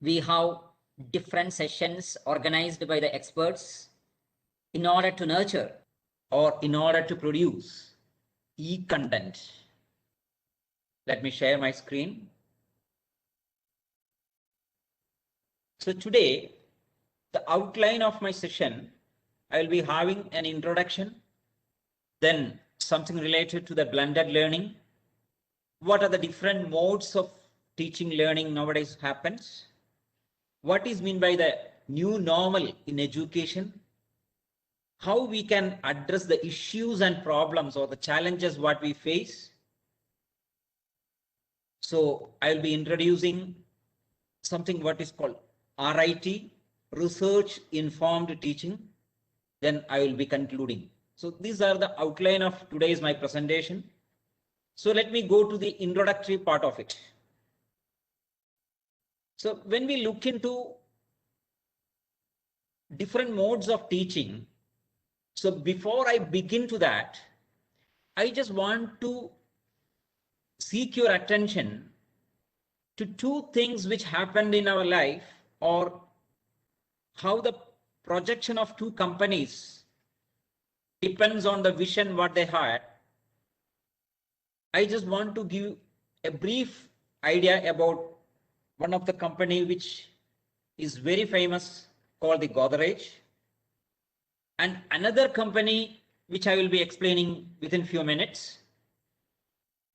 we have different sessions organized by the experts in order to nurture or in order to produce e-content. Let me share my screen. So today, the outline of my session, I will be having an introduction, then something related to the blended learning. What are the different modes of teaching learning nowadays happens? What is meant by the new normal in education? How we can address the issues and problems or the challenges what we face? So I will be introducing something what is called RIT, research informed teaching. Then I will be concluding. So these are the outline of today's my presentation. So let me go to the introductory part of it. So when we look into different modes of teaching, so before I begin to that, I just want to seek your attention to two things which happened in our life, or how the projection of two companies depends on the vision what they had. I just want to give a brief idea about one of the company which is very famous called the Godrej, and another company which I will be explaining within few minutes.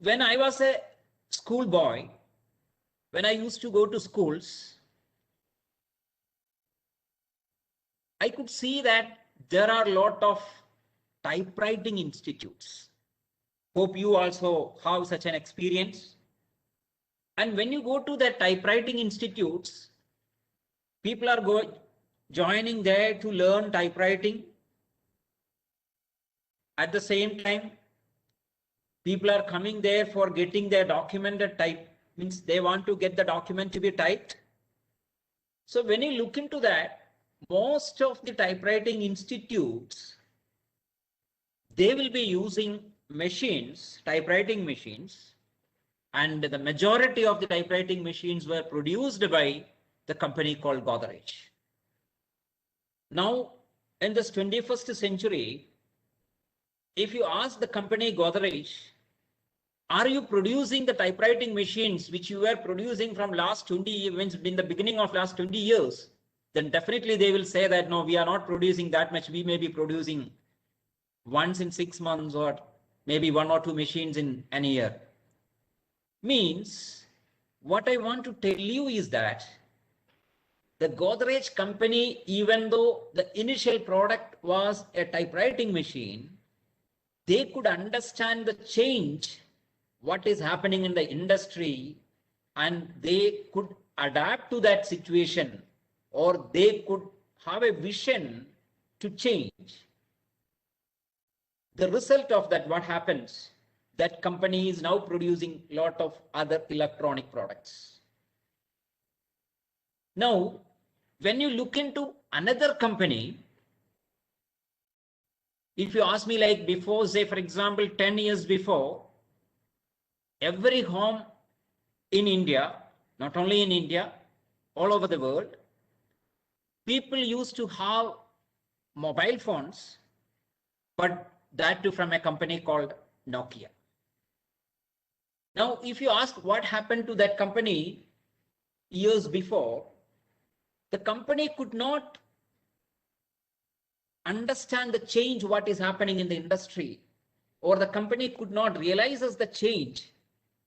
When I was a school boy, when I used to go to schools, I could see that there are a lot of typewriting institutes. Hope you also have such an experience. And when you go to the typewriting institutes, people are joining there to learn typewriting. At the same time, people are coming there for getting their documented type, means they want to get the document to be typed. So when you look into that, most of the typewriting institutes, they will be using machines, typewriting machines, and the majority of the typewriting machines were produced by the company called Godrej. Now, in this 21st century, if you ask the company Godrej, are you producing the typewriting machines which you were producing from last 20 years, in the beginning of last 20 years, then definitely they will say that no, we are not producing that much. We may be producing once in 6 months or maybe 1 or 2 machines in an year. Means what I want to tell you is that the Godrej company, even though the initial product was a typewriting machine, they could understand the change, what is happening in the industry, and they could adapt to that situation, or they could have a vision to change. The result of that, what happens? That company is now producing a lot of other electronic products. Now, when you look into another company, if you ask me, like before, say for example, 10 years before, every home in India, not only in India, all over the world, people used to have mobile phones, but that too from a company called Nokia. Now, if you ask what happened to that company years before, the company could not understand the change what is happening in the industry, or the company could not realize as the change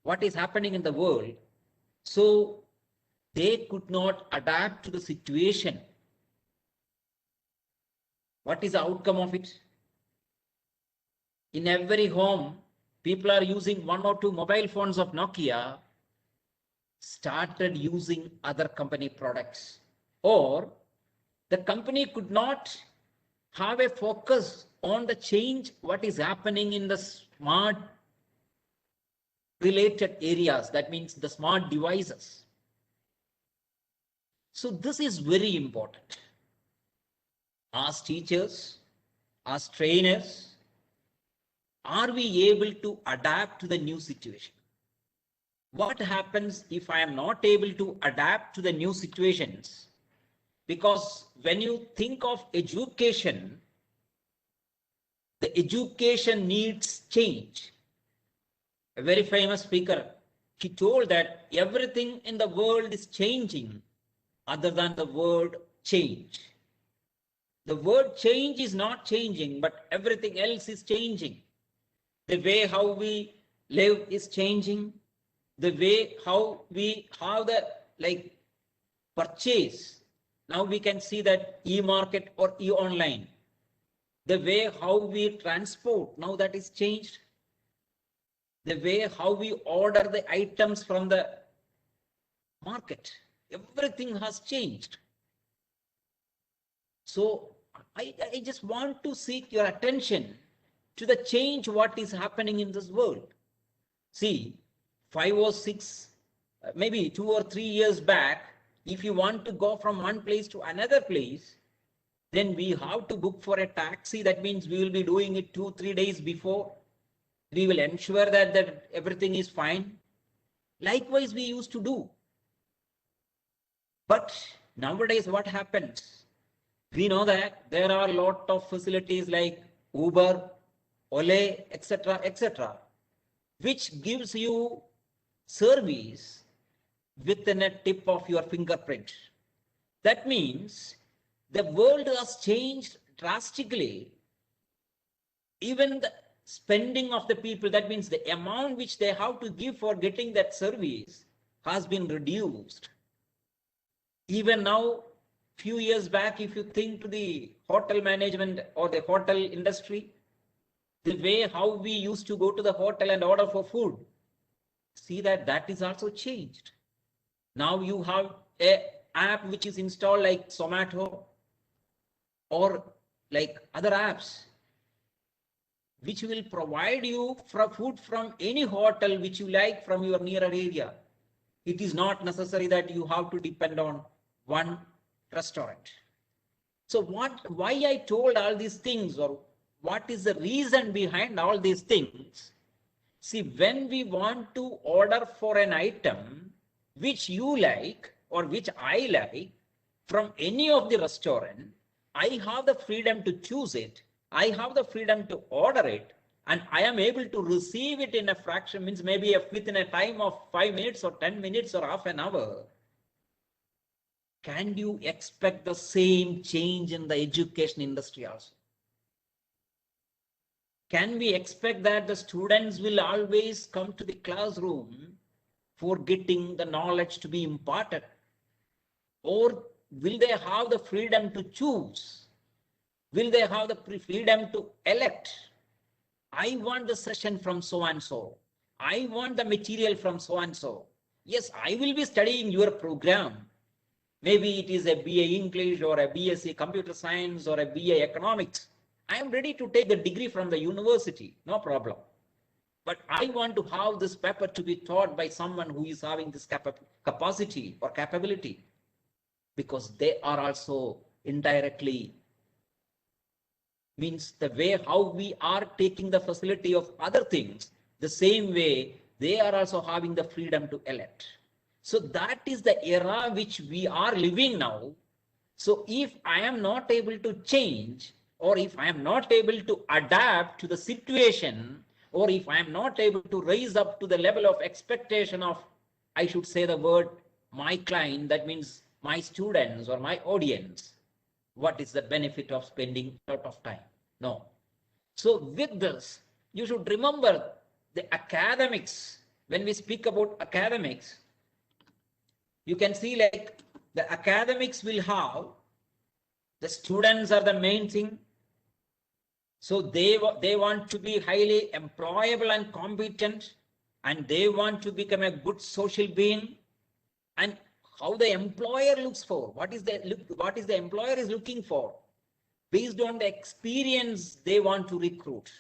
what is happening in the world. So they could not adapt to the situation. What is the outcome of it? In every home, people are using 1 or 2 mobile phones of Nokia, started using other company products, or the company could not have a focus on the change what is happening in the smart related areas, that means the smart devices. So this is very important. As teachers, as trainers, are we able to adapt to the new situation? What happens if I am not able to adapt to the new situations? Because when you think of education, the education needs change. A very famous speaker, he told that everything in the world is changing other than the word change. The word change is not changing, but everything else is changing. The way how we live is changing. The way how we have the like purchase. Now we can see that e-market or e-online. The way how we transport, now that is changed. The way how we order the items from the market, everything has changed. So I just want to seek your attention to the change what is happening in this world. See, 5 or 6, maybe 2 or 3 years back, if you want to go from one place to another place, then we have to book for a taxi. That means we will be doing it 2-3 days before. We will ensure that everything is fine. Likewise, we used to do. But nowadays, what happens? We know that there are a lot of facilities like Uber, Ole, etc., which gives you service within a tip of your fingerprint. That means the world has changed drastically. Even the spending of the people, that means the amount which they have to give for getting that service has been reduced. Even now, few years back, if you think to the hotel management or the hotel industry, the way how we used to go to the hotel and order for food, see that is also changed. Now you have a app which is installed like Zomato or like other apps, which will provide you food from any hotel which you like from your nearer area. It is not necessary that you have to depend on one restaurant. So why I told all these things, or what is the reason behind all these things? See, when we want to order for an item which you like or which I like from any of the restaurant, I have the freedom to choose it. I have the freedom to order it, and I am able to receive it in a fraction, means maybe within a time of 5 minutes or 10 minutes or half an hour. Can you expect the same change in the education industry also? Can we expect that the students will always come to the classroom for getting the knowledge to be imparted? Or will they have the freedom to choose? Will they have the freedom to elect? I want the session from so and so. I want the material from so and so. Yes, I will be studying your program. Maybe it is a BA English or a BSc Computer Science or a BA Economics. I am ready to take the degree from the university, no problem. But I want to have this paper to be taught by someone who is having this capacity or capability, because they are also indirectly, means the way how we are taking the facility of other things, the same way they are also having the freedom to elect. So that is the era which we are living now. So if I am not able to change, or if I am not able to adapt to the situation, or if I am not able to raise up to the level of expectation of, I should say the word, my client, that means my students or my audience, what is the benefit of spending a lot of time? No. So with this, you should remember the academics. When we speak about academics, you can see like the academics will have, the students are the main thing. So they want to be highly employable and competent, and they want to become a good social being. And how the employer looks for, what is the employer is looking for, based on the experience they want to recruit,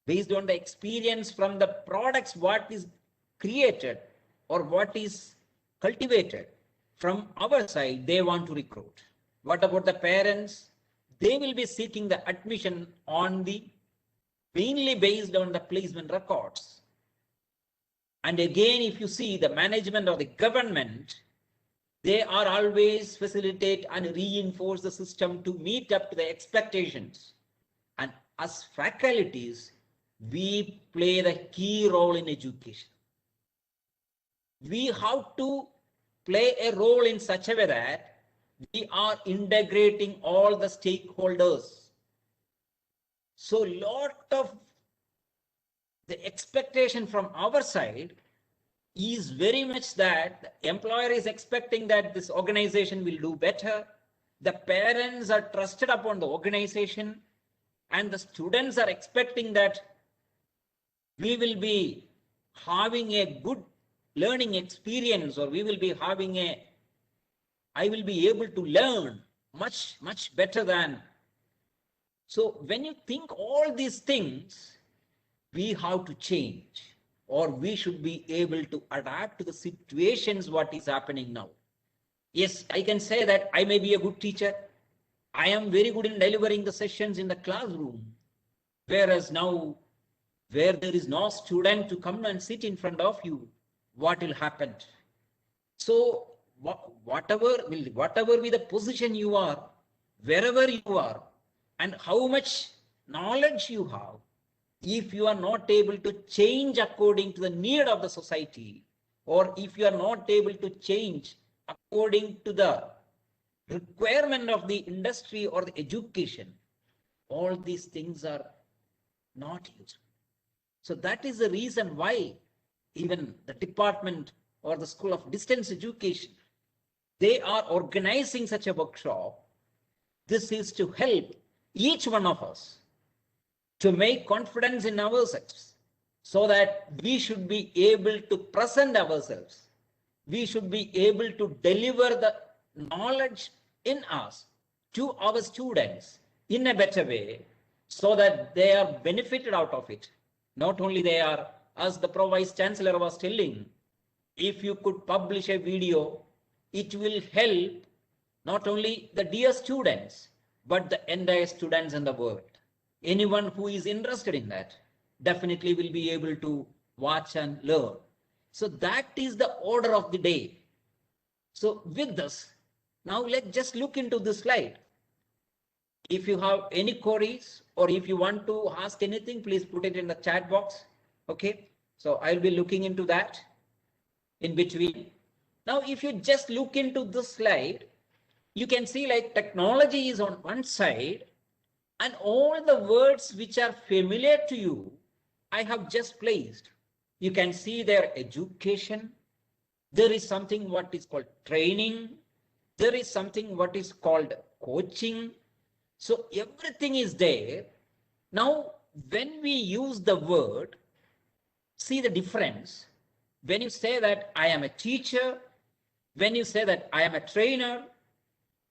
based on the experience from the products what is created or what is cultivated from our side, they want to recruit. What about the parents? They will be seeking the admission on the mainly based on the placement records. And again, if you see the management of the government, they are always facilitate and reinforce the system to meet up to the expectations. And as faculties, we play the key role in education. We have to play a role in such a way that we are integrating all the stakeholders. So lot of the expectation from our side is very much that the employer is expecting that this organization will do better. The parents are trusted upon the organization, and the students are expecting that we will be having a good learning experience, or we will be having I will be able to learn much better than. So when you think all these things, we have to change, or we should be able to adapt to the situations what is happening now. Yes, I can say that I may be a good teacher. I am very good in delivering the sessions in the classroom. Whereas now, where there is no student to come and sit in front of you, what will happen? So whatever be the position you are, wherever you are, and how much knowledge you have, if you are not able to change according to the need of the society, or if you are not able to change according to the requirement of the industry or the education, all these things are not used. So that is the reason why even the department or the School of Distance Education, they are organizing such a workshop. This is to help each one of us to make confidence in ourselves, so that we should be able to present ourselves. We should be able to deliver the knowledge in us to our students in a better way, so that they are benefited out of it. Not only they are, as the Pro-Vice Chancellor was telling, if you could publish a video, it will help not only the dear students, but the entire students in the world. Anyone who is interested in that definitely will be able to watch and learn. So that is the order of the day. So with this, now let's just look into this slide. If you have any queries, or if you want to ask anything, please put it in the chat box. Okay, so I'll be looking into that in between. Now, if you just look into this slide, you can see like technology is on one side, and all the words which are familiar to you, I have just placed. You can see their education. There is something what is called training. There is something what is called coaching. So everything is there. Now, when we use the word, see the difference. When you say that I am a teacher, when you say that I am a trainer,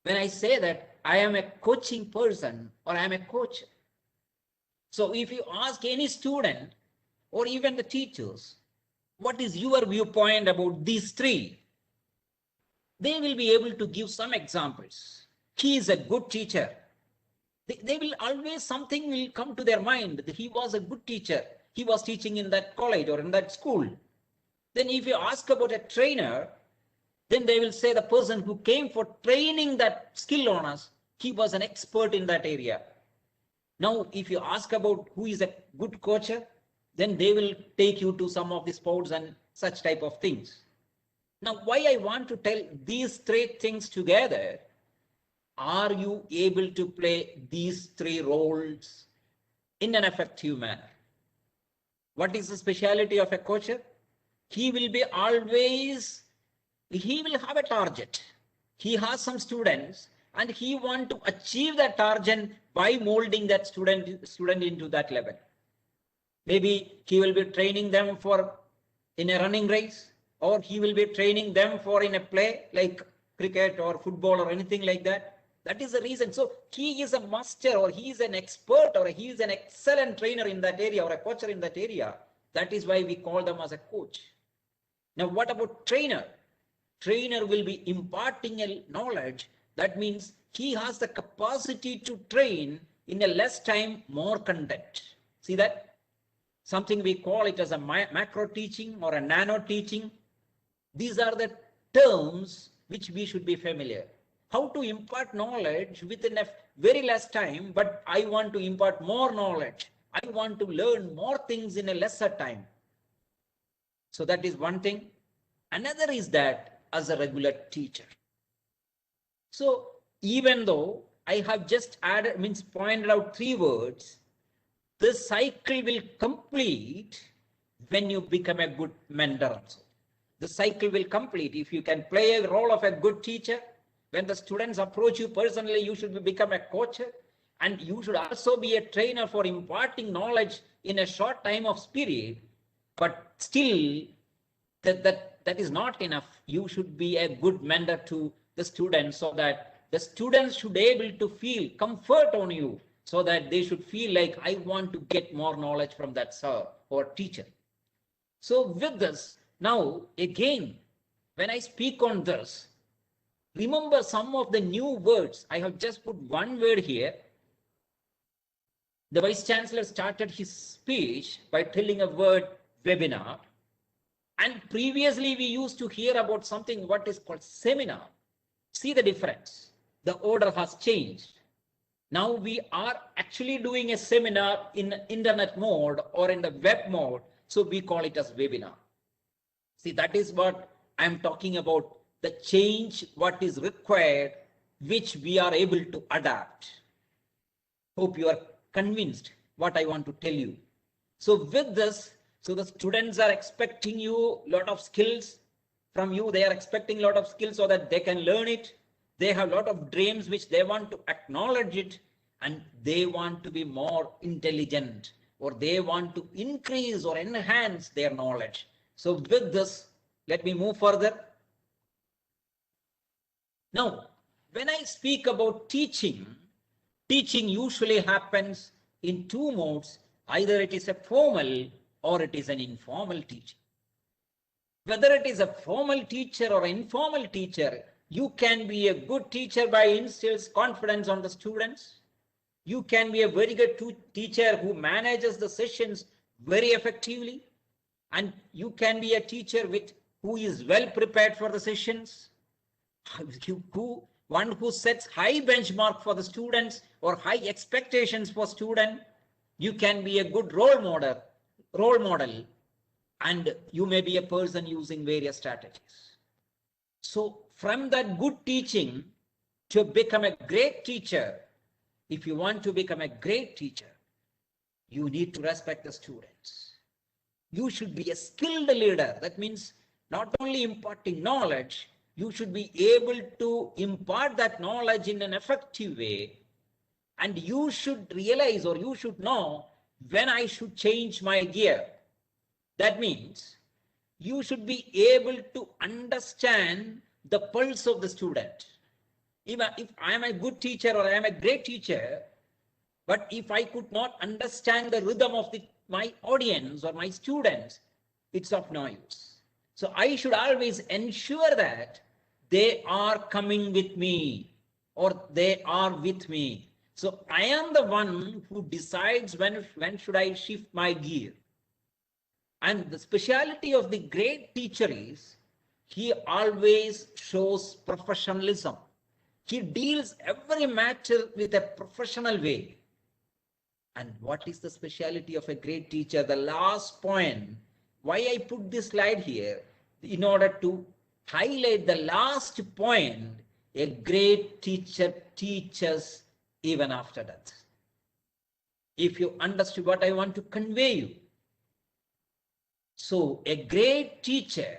when I say that I am a coaching person or I am a coach. So if you ask any student or even the teachers, what is your viewpoint about these three? They will be able to give some examples. He is a good teacher. They will always, something will come to their mind that he was a good teacher. He was teaching in that college or in that school. Then if you ask about a trainer, then they will say the person who came for training that skill on us, he was an expert in that area. Now, if you ask about who is a good coach, then they will take you to some of the sports and such type of things. Now, why I want to tell these three things together, are you able to play these three roles in an effective manner? What is the speciality of a coach? He will be always, he will have a target. He has some students and he want to achieve that target by molding that student into that level. Maybe he will be training them for in a running race, or he will be training them for in a play like cricket or football or anything like that. That is the reason. So he is a master, or he is an expert, or he is an excellent trainer in that area, or a coach in that area. That is why we call them as a coach. Now, what about trainer? Trainer will be imparting a knowledge. That means he has the capacity to train in a less time, more content. See that? something we call it as a macro teaching or a nano teaching. These are the terms which we should be familiar. How to impart knowledge within a very less time, but I want to impart more knowledge. I want to learn more things in a lesser time. So that is one thing. Another is that as a regular teacher. So even though I have just added, pointed out 3 words, this cycle will complete when you become a good mentor also. The cycle will complete if you can play a role of a good teacher. When the students approach you personally, you should become a coach, and you should also be a trainer for imparting knowledge in a short time of period. But still, that is not enough. You should be a good mentor to the students, so that the students should be able to feel comfort on you, so that they should feel like, I want to get more knowledge from that sir or teacher. So with this, now again, when I speak on this, remember some of the new words. I have just put one word here. The Vice Chancellor started his speech by telling a word, webinar. And previously we used to hear about something what is called seminar. See the difference. The order has changed. Now we are actually doing a seminar in internet mode or in the web mode. So we call it as webinar. See, that is what I'm talking about. The change, what is required, which we are able to adapt. Hope you are convinced what I want to tell you. So with this, so the students are expecting you a lot of skills from you. They are expecting a lot of skills so that they can learn it. They have a lot of dreams which they want to acknowledge it, and they want to be more intelligent, or they want to increase or enhance their knowledge. So with this, let me move further. Now, when I speak about teaching, teaching usually happens in 2 modes. Either it is a formal or it is an informal teaching. Whether it is a formal teacher or informal teacher, you can be a good teacher by instills confidence on the students. You can be a very good teacher who manages the sessions very effectively. And you can be a teacher who is well prepared for the sessions. One who sets high benchmark for the students or high expectations for student. You can be a good role model, and you may be a person using various strategies. So from that good teaching to become a great teacher, if you want to become a great teacher, you need to respect the students. You should be a skilled leader. That means not only imparting knowledge, you should be able to impart that knowledge in an effective way. And you should realize, or you should know, when I should change my gear. That means you should be able to understand the pulse of the student. Even if I am a good teacher or I am a great teacher, but if I could not understand the rhythm of my audience or my students, it's of no use. So I should always ensure that they are coming with me or they are with me. So I am the one who decides when should I shift my gear. And the speciality of the great teacher is he always shows professionalism. He deals every matter with a professional way. And what is the speciality of a great teacher? The last point, why I put this slide here, in order to highlight the last point, a great teacher teaches even after death. If you understood what I want to convey you. So a great teacher,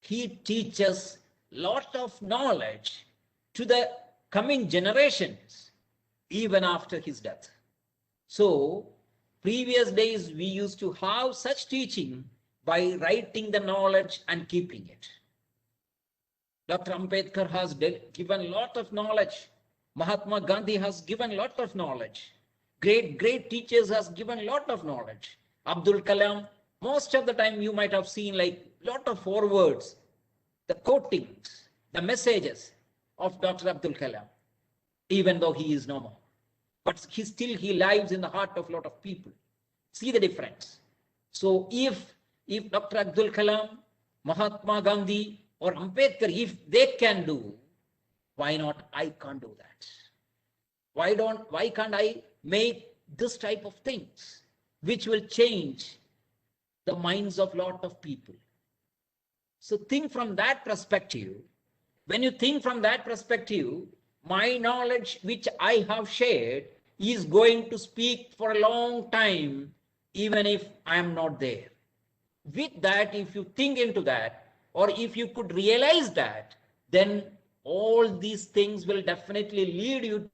he teaches lot of knowledge to the coming generations, even after his death. So previous days we used to have such teaching by writing the knowledge and keeping it. Dr. Ambedkar has given a lot of knowledge. Mahatma Gandhi has given a lot of knowledge. Great teachers has given a lot of knowledge. Abdul Kalam, most of the time you might have seen like lot of forewords, the quotings, the messages of Dr. Abdul Kalam, even though he is no more. But he lives in the heart of a lot of people. See the difference. So if Dr. Abdul Kalam, Mahatma Gandhi, or Ambedkar, if they can do, why not I can't do that? Why can't I make this type of things which will change the minds of lot of people? So think from that perspective. When you think from that perspective, my knowledge which I have shared is going to speak for a long time, even if I am not there. With that, if you think into that, or if you could realize that, then all these things will definitely lead you to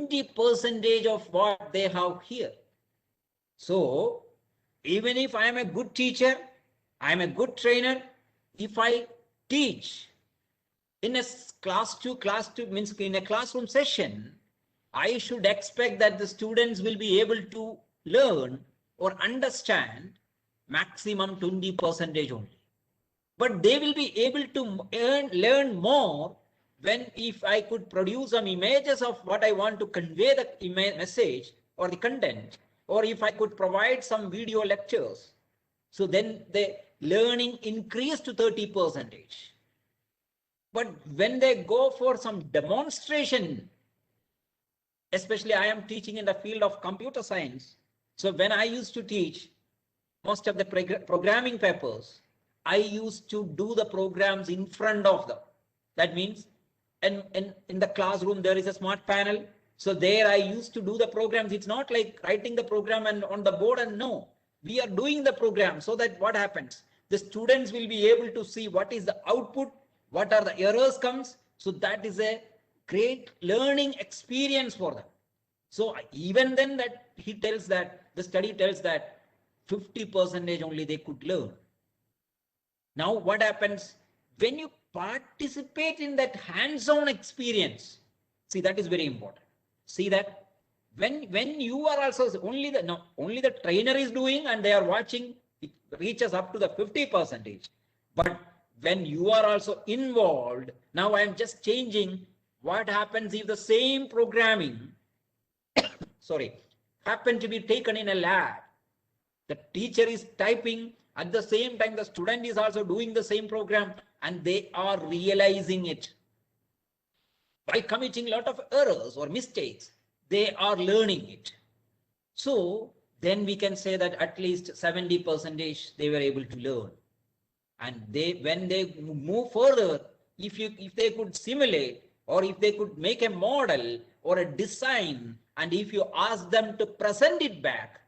20% of what they have here. So even if I am a good teacher, I am a good trainer, if I teach in a class 2 means in a classroom session, I should expect that the students will be able to learn or understand maximum 20% only. But they will be able to learn more when if I could produce some images of what I want to convey the message or the content, or if I could provide some video lectures. So then the learning increased to 30%. But when they go for some demonstration, especially I am teaching in the field of computer science. So when I used to teach most of the programming papers, I used to do the programs in front of them. That means in the classroom, there is a smart panel. So there I used to do the programs. It's not like writing the program and on the board, and no, we are doing the program so that what happens? The students will be able to see what is the output, what are the errors comes. So that is a great learning experience for them. So even then that he tells that the study tells that 50% only they could learn. Now what happens when you participate in that hands-on experience? See, that is very important. See that when you are also only the trainer is doing and they are watching, it reaches up to the 50%. But when you are also involved, now I am just changing what happens if the same programming happen to be taken in a lab. The teacher is typing, at the same time the student is also doing the same program, and they are realizing it. By committing a lot of errors or mistakes, they are learning it. So then we can say that at least 70% they were able to learn. And when they move further, if they could simulate, or if they could make a model or a design, and if you ask them to present it back,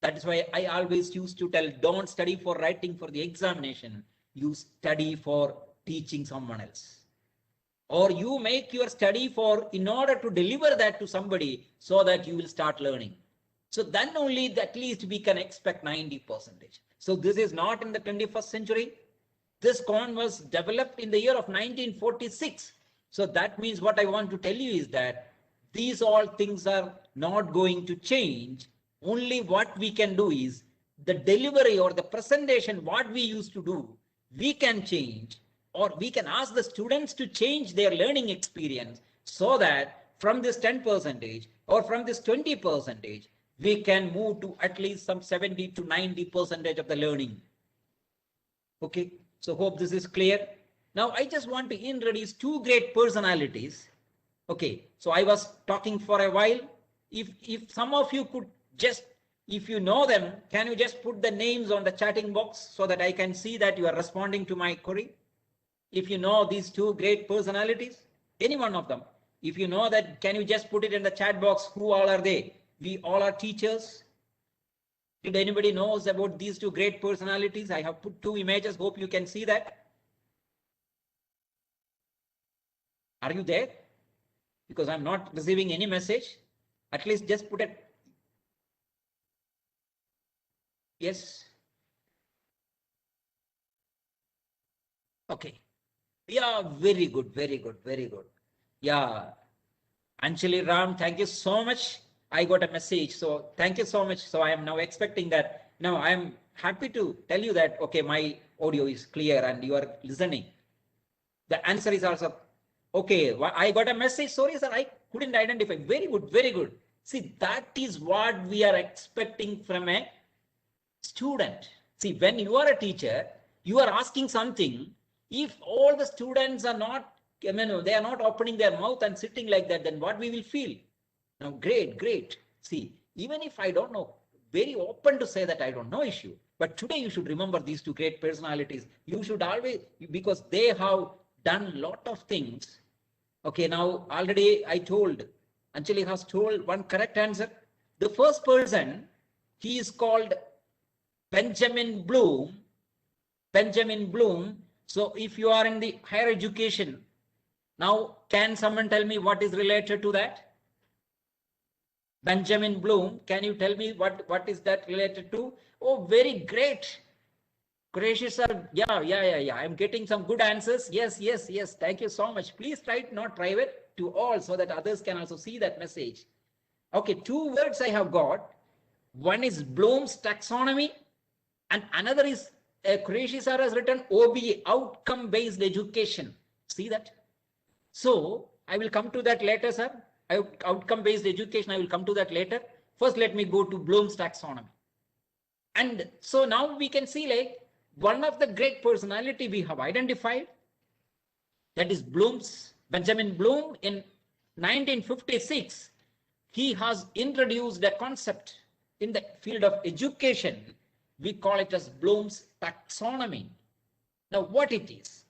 that is why I always used to tell, don't study for writing for the examination, you study for teaching someone else, or you make your study for in order to deliver that to somebody so that you will start learning. So then only at least we can expect 90%. So this is not in the 21st century. This con was developed in the year of 1946. So that means what I want to tell you is that these all things are not going to change. Only what we can do is the delivery or the presentation, what we used to do, we can change, or we can ask the students to change their learning experience so that from this 10% or from this 20%, we can move to at least some 70 to 90% of the learning. Okay, so hope this is clear. Now I just want to introduce two great personalities. Okay, so I was talking for a while. If some of you could just, if you know them, can you just put the names on the chatting box so that I can see that you are responding to my query? If you know these two great personalities, any one of them, if you know that, can you just put it in the chat box? Who all are they? We all are teachers. Did anybody knows about these two great personalities? I have put two images. Hope you can see that. Are you there? Because I'm not receiving any message. At least just put it. Yes. Okay. Yeah, very good, very good, very good. Yeah. Anjali Ram, thank you so much. I got a message. So thank you so much. So I am now expecting that. Now I am happy to tell you that, okay, my audio is clear and you are listening. The answer is also, okay, I got a message. Sorry, sir, I couldn't identify. Very good, very good. See, that is what we are expecting from a student. See, when you are a teacher, you are asking something. If all the students are not, I mean, they are not opening their mouth and sitting like that, then what we will feel? Now, great, great. See, even if I don't know, very open to say that I don't know issue. But today you should remember these two great personalities. You should always, because they have done lot of things. Okay, now already I told, Anjali has told one correct answer. The first person, he is called Benjamin Bloom. Benjamin Bloom. So if you are in the higher education, now can someone tell me what is related to that? Benjamin Bloom, can you tell me what is that related to? Oh, very great. Gracious sir, yeah. I'm getting some good answers. Yes. Thank you so much. Please write not private to all so that others can also see that message. Okay, two words I have got. One is Bloom's taxonomy and another is Qureshi sir has written OBE, outcome based education. See that? So I will come to that later, sir. Outcome based education, I will come to that later. First, let me go to Bloom's taxonomy. And so now we can see like one of the great personality we have identified, that is Benjamin Bloom. In 1956, he has introduced a concept in the field of education. We call it as Bloom's taxonomy. Now what it is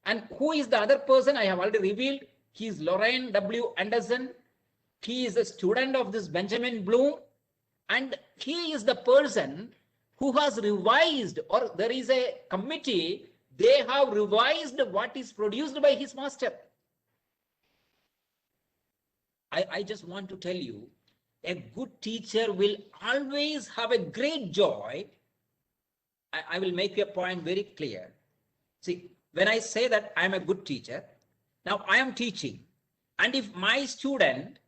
and who is the other person I have already revealed. He is Lorraine W. Anderson. He is a student of this Benjamin Bloom and he is the person who has revised, or there is a committee, they have revised what is produced by his master. I just want to tell you, a good teacher will always have a great joy. I will make a point very clear. See, when I say that I am a good teacher, now I am teaching, and if my student,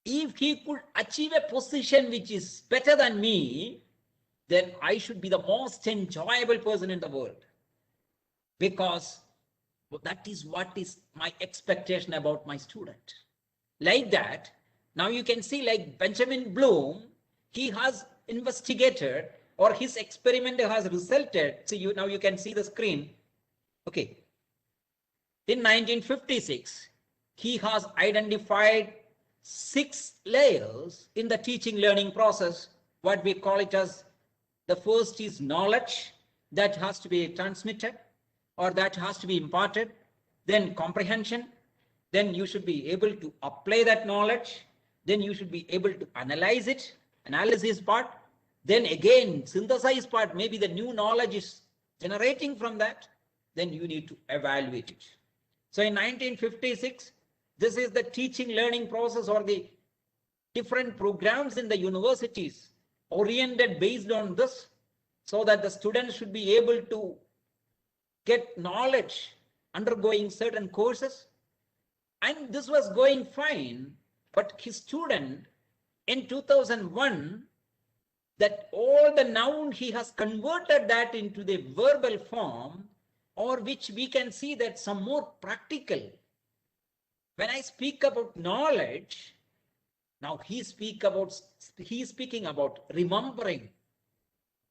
if he could achieve a position which is better than me, then I should be the most enjoyable person in the world. Because that is what is my expectation about my student. Like that, now you can see like Benjamin Bloom, he has investigated or his experiment has resulted. See, now you can see the screen. Okay. In 1956, he has identified 6 layers in the teaching learning process. What we call it as, the first is knowledge that has to be transmitted or that has to be imparted. Then comprehension. Then you should be able to apply that knowledge. Then you should be able to analyze it, analysis part. Then again, synthesize part, maybe the new knowledge is generating from that. Then you need to evaluate it. So in 1956, this is the teaching learning process or the different programs in the universities oriented based on this, so that the students should be able to get knowledge undergoing certain courses. And this was going fine, but his student in 2001, that all the noun he has converted that into the verbal form, or which we can see that some more practical. When I speak about knowledge, now he's speaking about remembering.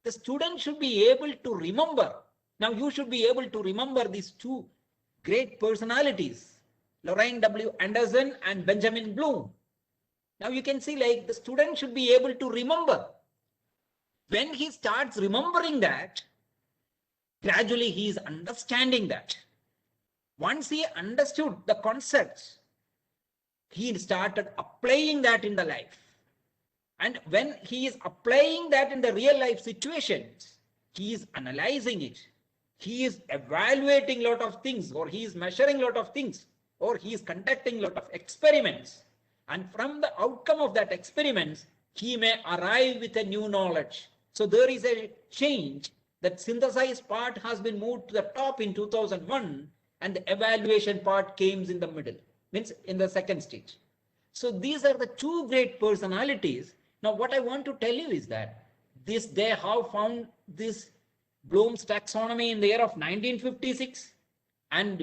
The student should be able to remember. Now you should be able to remember these two great personalities, Lorraine W. Anderson and Benjamin Bloom. Now you can see like the student should be able to remember. When he starts remembering that, gradually he is understanding that. Once he understood the concepts, he started applying that in the life. And when he is applying that in the real life situations, he is analyzing it. He is evaluating a lot of things, or he is measuring a lot of things, or he is conducting a lot of experiments. And from the outcome of that experiments, he may arrive with a new knowledge. So there is a change. That synthesized part has been moved to the top in 2001, and the evaluation part came in the middle, means in the second stage. So these are the two great personalities. Now what I want to tell you is that they have found this Bloom's taxonomy in the year of 1956, and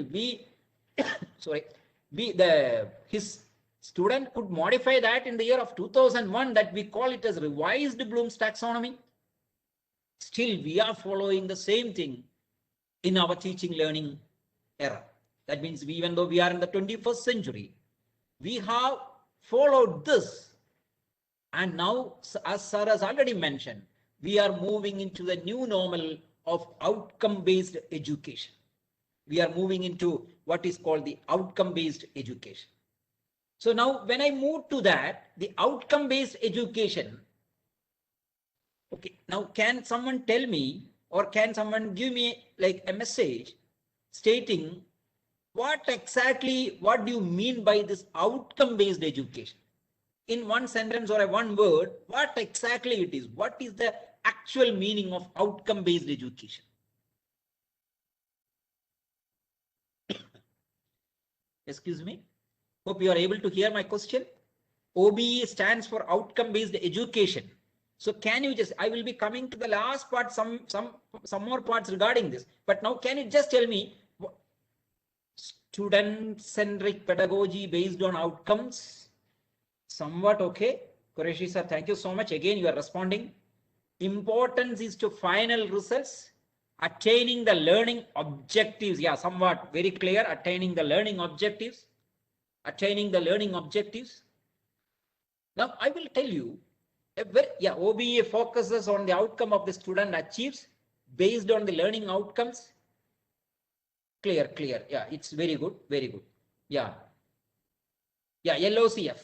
his student could modify that in the year of 2001, that we call it as revised Bloom's taxonomy. Still we are following the same thing in our teaching learning era. That means even though we are in the 21st century, we have followed this. And now, as Sir has already mentioned, we are moving into the new normal of outcome-based education. We are moving into what is called the outcome-based education. So now when I move to that, the outcome-based education, okay, now can someone tell me, or can someone give me like a message stating what do you mean by this outcome-based education? In one sentence or a one word, what exactly it is? What is the actual meaning of outcome-based education? Excuse me. Hope you are able to hear my question. OBE stands for outcome-based education. So can you just, I will be coming to the last part, some more parts regarding this. But now can you just tell me, student-centric pedagogy based on outcomes? Somewhat okay. Qureshi sir, thank you so much. Again, you are responding. Importance is to final results. Attaining the learning objectives. Yeah, somewhat very clear. Attaining the learning objectives. Attaining the learning objectives. Now, I will tell you, OBE focuses on the outcome of the student achieves based on the learning outcomes. Clear. Yeah, it's very good. Yeah, LOCF.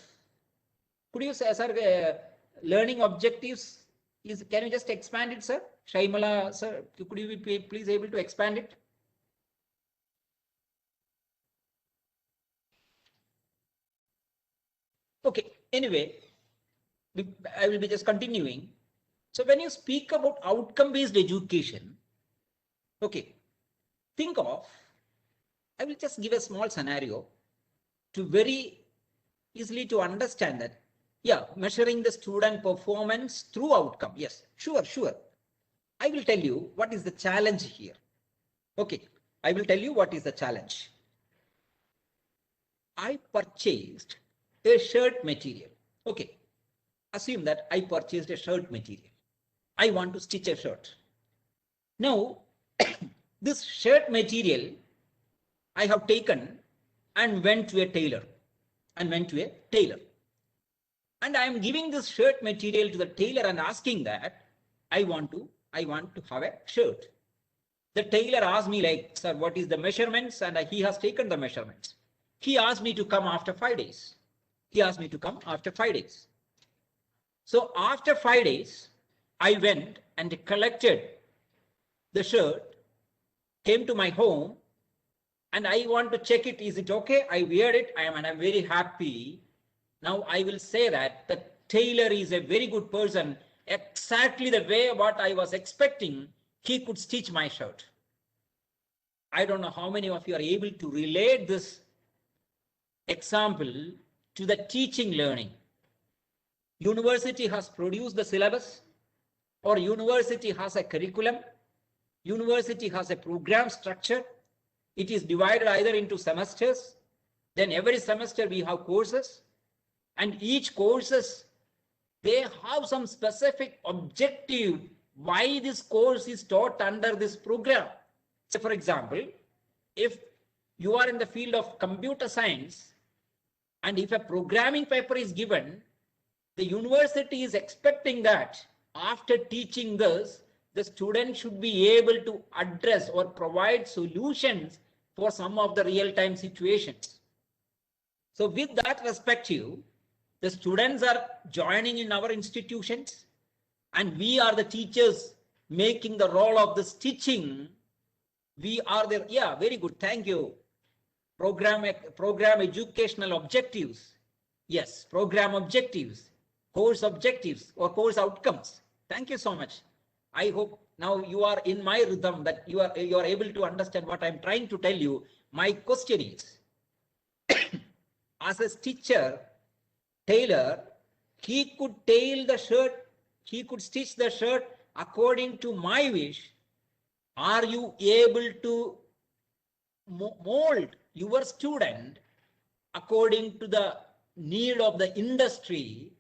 Could you say, sir, learning objectives is, can you just expand it, sir? Shaimala, sir, could you be please able to expand it? Okay, anyway, I will be just continuing. So when you speak about outcome-based education, okay, think of, I will just give a small scenario to very easily to understand that. Yeah, measuring the student performance through outcome. Yes, sure. I will tell you what is the challenge here. Okay, I will tell you what is the challenge. I purchased a shirt material. Okay, assume that I purchased a shirt material. I want to stitch a shirt. Now, this shirt material I have taken and went to a tailor. And I am giving this shirt material to the tailor and asking that I want to have a shirt. The tailor asked me like, sir, what is the measurements? And he has taken the measurements. He asked me to come after 5 days. So after 5 days, I went and collected the shirt, came to my home, and I want to check it. Is it okay? I wear it. I'm very happy. Now I will say that the tailor is a very good person. Exactly the way what I was expecting, he could stitch my shirt. I don't know how many of you are able to relate this example to the teaching learning. University has produced the syllabus, or university has a curriculum. University has a program structure. It is divided either into semesters. Then every semester we have courses, and each courses, they have some specific objective why this course is taught under this program. So for example, if you are in the field of computer science, and if a programming paper is given, the university is expecting that after teaching this, the student should be able to address or provide solutions for some of the real-time situations. So with that perspective, The students are joining in our institutions, and we are the teachers making the role of the teaching. We are there. Yeah, very good. Thank you. Program educational objectives. Yes, program objectives, course objectives or course outcomes. Thank you so much. I hope now you are in my rhythm, that you are able to understand what I'm trying to tell you. My question is, as a teacher, tailor, he could tail the shirt, he could stitch the shirt according to my wish. Are you able to mold your student according to the need of the industry,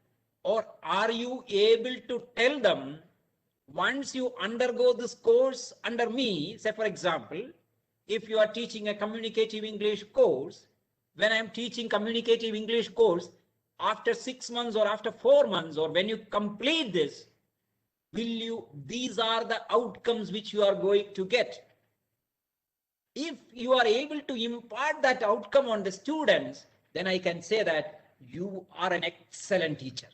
or are you able to tell them, once you undergo this course under me, say for example, if you are teaching a communicative English course, when I'm teaching communicative English course, after 6 months or after 4 months, or when you complete this, these are the outcomes which you are going to get. If you are able to impart that outcome on the students, then I can say that you are an excellent teacher.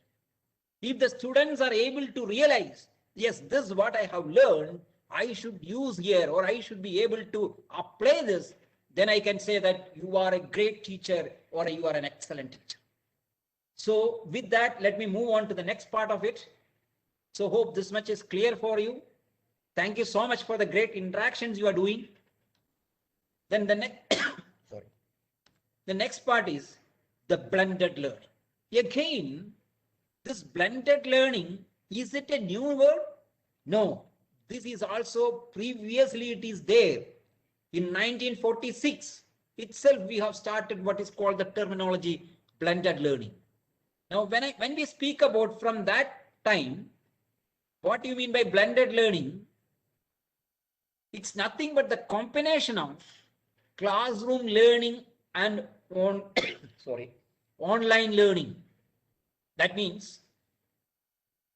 If the students are able to realize, yes, this is what I have learned, I should use here, or I should be able to apply this, then I can say that you are a great teacher or you are an excellent teacher. So with that, let me move on to the next part of it. So hope this much is clear for you. Thank you so much for the great interactions you are doing. Then the next, sorry, the next part is the blended learning. Again, this blended learning, is it a new word? No, this is also previously it is there. In 1946 itself, we have started what is called the terminology blended learning. Now, when we speak about from that time, what do you mean by blended learning? It's nothing but the combination of classroom learning and online learning. That means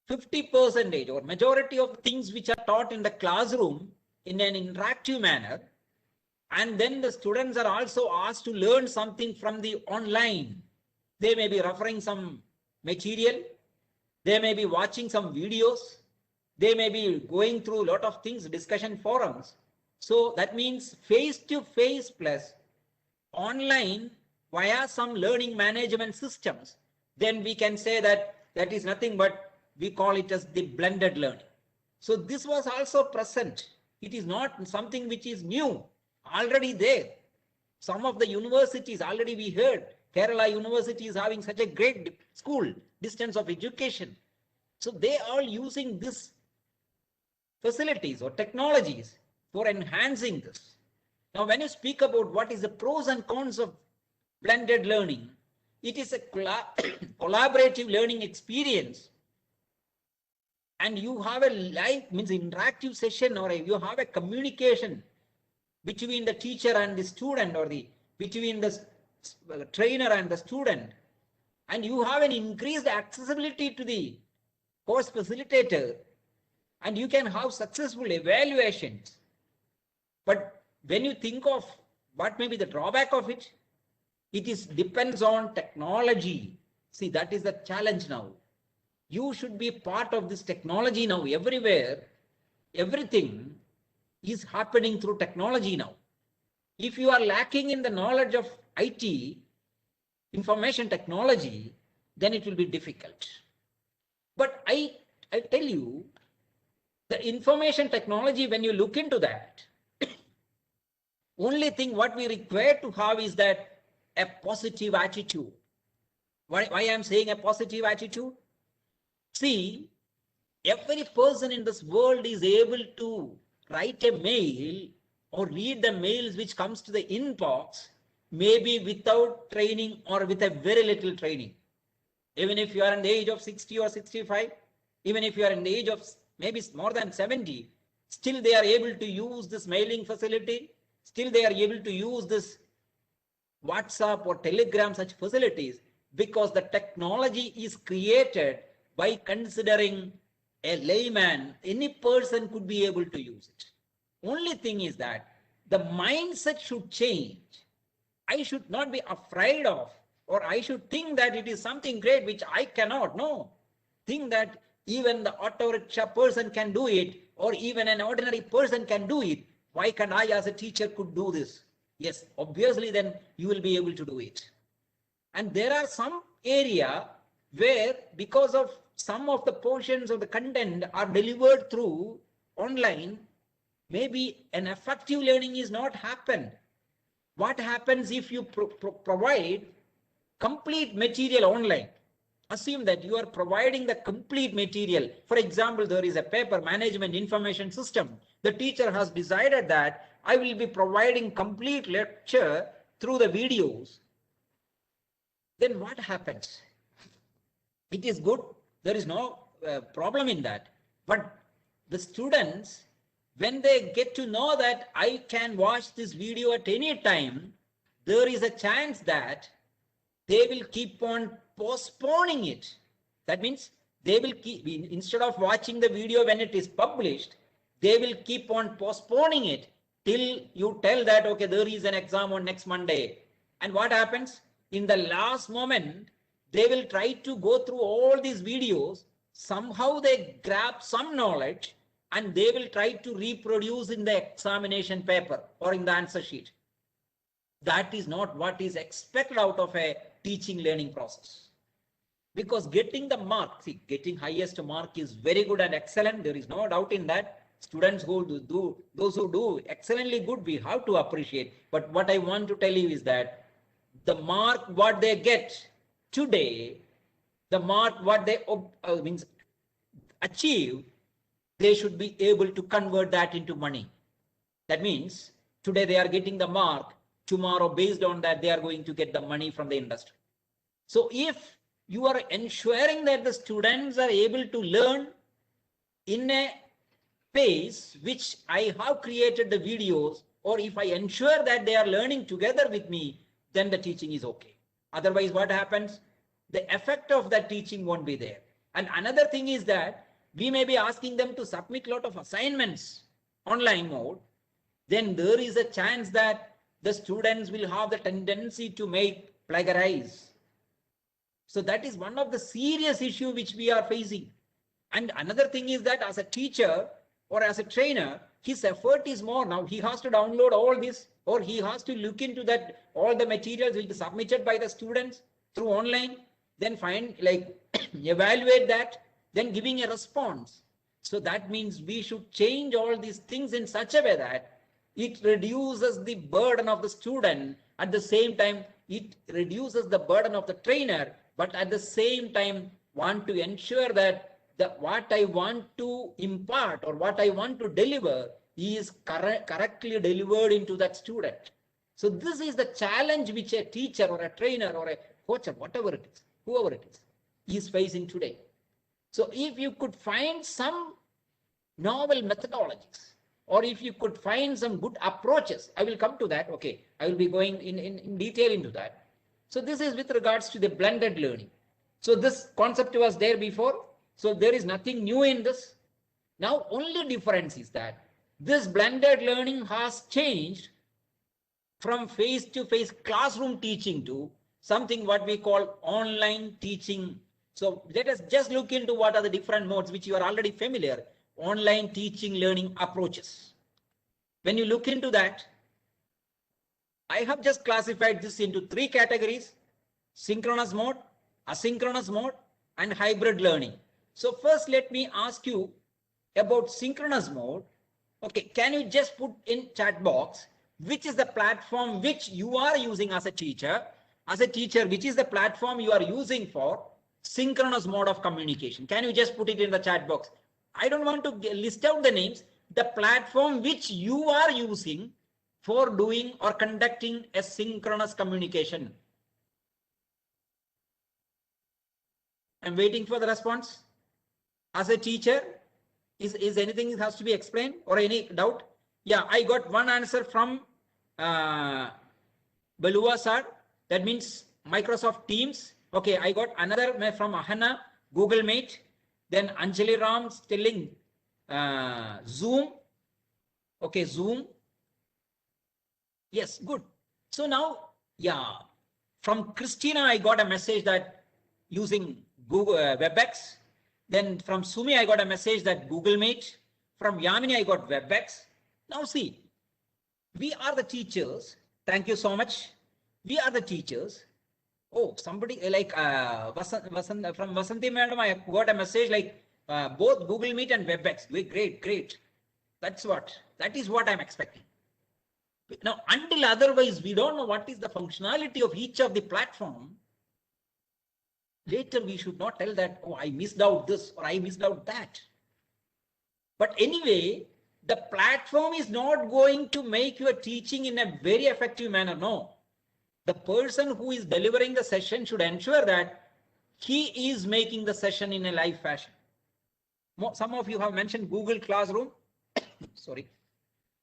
50% or majority of things which are taught in the classroom in an interactive manner, and then the students are also asked to learn something from the online. They may be referring some material, they may be watching some videos, they may be going through a lot of things, discussion forums. So that means face-to-face plus online via some learning management systems. Then we can say that that is nothing but we call it as the blended learning. So this was also present. It is not something which is new, already there. Some of the universities already we heard, Kerala University is having such a great school, distance of education. So they are using this facilities or technologies for enhancing this. Now, when you speak about what is the pros and cons of blended learning, it is a collaborative learning experience, and you have a live, means interactive session, or you have a communication between the teacher and the student, or between the trainer and the student, and you have an increased accessibility to the course facilitator, and you can have successful evaluations. But when you think of what may be the drawback of it, it depends on technology. See, that is the challenge now. You should be part of this technology now. Everywhere, everything is happening through technology now. If you are lacking in the knowledge of IT, information technology, then it will be difficult. But I tell you, the information technology, when you look into that, only thing what we require to have is that a positive attitude. Why I am saying a positive attitude? See, every person in this world is able to write a mail or read the mails which comes to the inbox, maybe without training or with a very little training. Even if you are in the age of 60 or 65, even if you are in the age of maybe more than 70, still they are able to use this mailing facility, still they are able to use this WhatsApp or Telegram, such facilities, because the technology is created by considering a layman. Any person could be able to use it. Only thing is that the mindset should change. I should not be afraid of, or I should think that it is something great which I cannot. No, think that even the auto rickshaw person can do it, or even an ordinary person can do it. Why can't I as a teacher could do this? Yes, obviously then you will be able to do it. And there are some area where because of some of the portions of the content are delivered through online, maybe an effective learning is not happened. What happens if you provide complete material online? Assume that you are providing the complete material. For example, there is a paper management information system. The teacher has decided that I will be providing complete lecture through the videos. Then what happens? It is good. There is no problem in that. But the students, when they get to know that I can watch this video at any time, there is a chance that they will keep on postponing it. That means they will keep, instead of watching the video when it is published, they will keep on postponing it till you tell that, okay, there is an exam on next Monday. And what happens? In the last moment, they will try to go through all these videos. Somehow they grab some knowledge and they will try to reproduce in the examination paper or in the answer sheet. That is not what is expected out of a teaching learning process. Because getting the mark, see, getting highest mark is very good and excellent. There is no doubt in that. Students who do, those who do excellently good, we have to appreciate. But what I want to tell you is that the mark what they get today, the mark what they means achieve, they should be able to convert that into money. That means today they are getting the mark, tomorrow based on that they are going to get the money from the industry. So if you are ensuring that the students are able to learn in a pace which I have created the videos, or if I ensure that they are learning together with me, then the teaching is okay. Otherwise, what happens? The effect of that teaching won't be there. And another thing is that we may be asking them to submit a lot of assignments online mode. Then there is a chance that the students will have the tendency to make plagiarize. So that is one of the serious issue which we are facing. And another thing is that as a teacher or as a trainer, his effort is more. Now he has to download all this, or he has to look into that all the materials will be submitted by the students through online, then find, like, evaluate that, then giving a response. So that means we should change all these things in such a way that it reduces the burden of the student. At the same time, it reduces the burden of the trainer, but at the same time want to ensure that what I want to impart or what I want to deliver is correctly delivered into that student. So this is the challenge which a teacher or a trainer or a coach or whatever it is, whoever it is facing today. So if you could find some novel methodologies, or if you could find some good approaches, I will come to that. Okay, I will be going in detail into that. So this is with regards to the blended learning. So this concept was there before. So there is nothing new in this. Now only difference is that this blended learning has changed from face-to-face classroom teaching to something what we call online teaching. So let us just look into what are the different modes which you are already familiar. Online teaching learning approaches. When you look into that, I have just classified this into three categories: synchronous mode, asynchronous mode, and hybrid learning. So first let me ask you about synchronous mode. Okay, can you just put in chat box which is the platform which you are using as a teacher? As a teacher, which is the platform you are using for synchronous mode of communication? Can you just put it in the chat box? I don't want to list out the names. The platform which you are using for doing or conducting a synchronous communication. I'm waiting for the response. As a teacher, is anything has to be explained or any doubt? Yeah, I got one answer from Balua sir. That means Microsoft Teams. Okay, I got another from Ahana, Google Meet. Then Anjali Ram telling Zoom. Okay, Zoom. Yes, good. So now, yeah, From Christina, I got a message that using Google WebEx. Then from Sumi, I got a message that Google Meet. From Yamini, I got WebEx. Now see, we are the teachers. Thank you so much. We are the teachers. Oh, somebody like from Vasanti madam, I got a message like both Google Meet and WebEx. Great, great. That is what I'm expecting. Now, until otherwise, we don't know what is the functionality of each of the platform. Later, we should not tell that, oh, I missed out this or I missed out that. But anyway, the platform is not going to make your teaching in a very effective manner. No. The person who is delivering the session should ensure that he is making the session in a live fashion. Some of you have mentioned Google Classroom. Sorry.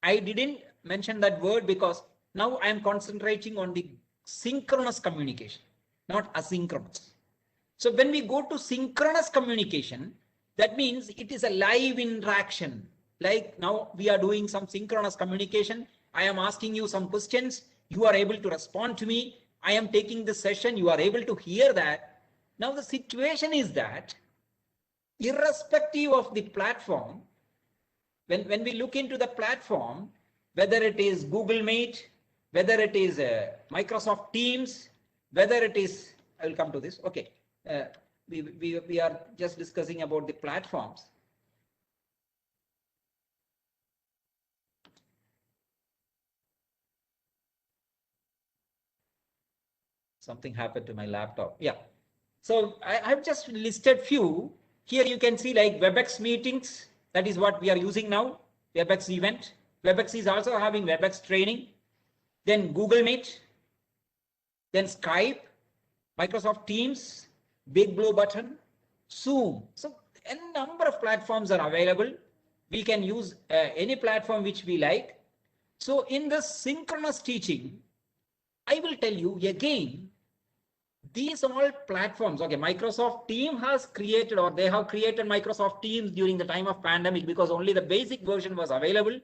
I didn't mention that word because now I am concentrating on the synchronous communication, not asynchronous. So when we go to synchronous communication, that means it is a live interaction. Like now we are doing some synchronous communication. I am asking you some questions. You are able to respond to me. I am taking this session. You are able to hear that. Now the situation is that irrespective of the platform, when we look into the platform, whether it is Google Meet, whether it is Microsoft Teams, whether it is, I will come to this. Okay. We are just discussing about the platforms. Something happened to my laptop. Yeah. So I have just listed few. Here you can see like WebEx meetings. That is what we are using now. WebEx event. WebEx is also having WebEx training. Then Google Meet. Then Skype, Microsoft Teams, Big Blue Button, Zoom. So a number of platforms are available. We can use any platform which we like. So in this synchronous teaching, I will tell you again, these all platforms, okay, Microsoft Team has created or they have created Microsoft Teams during the time of pandemic because only the basic version was available.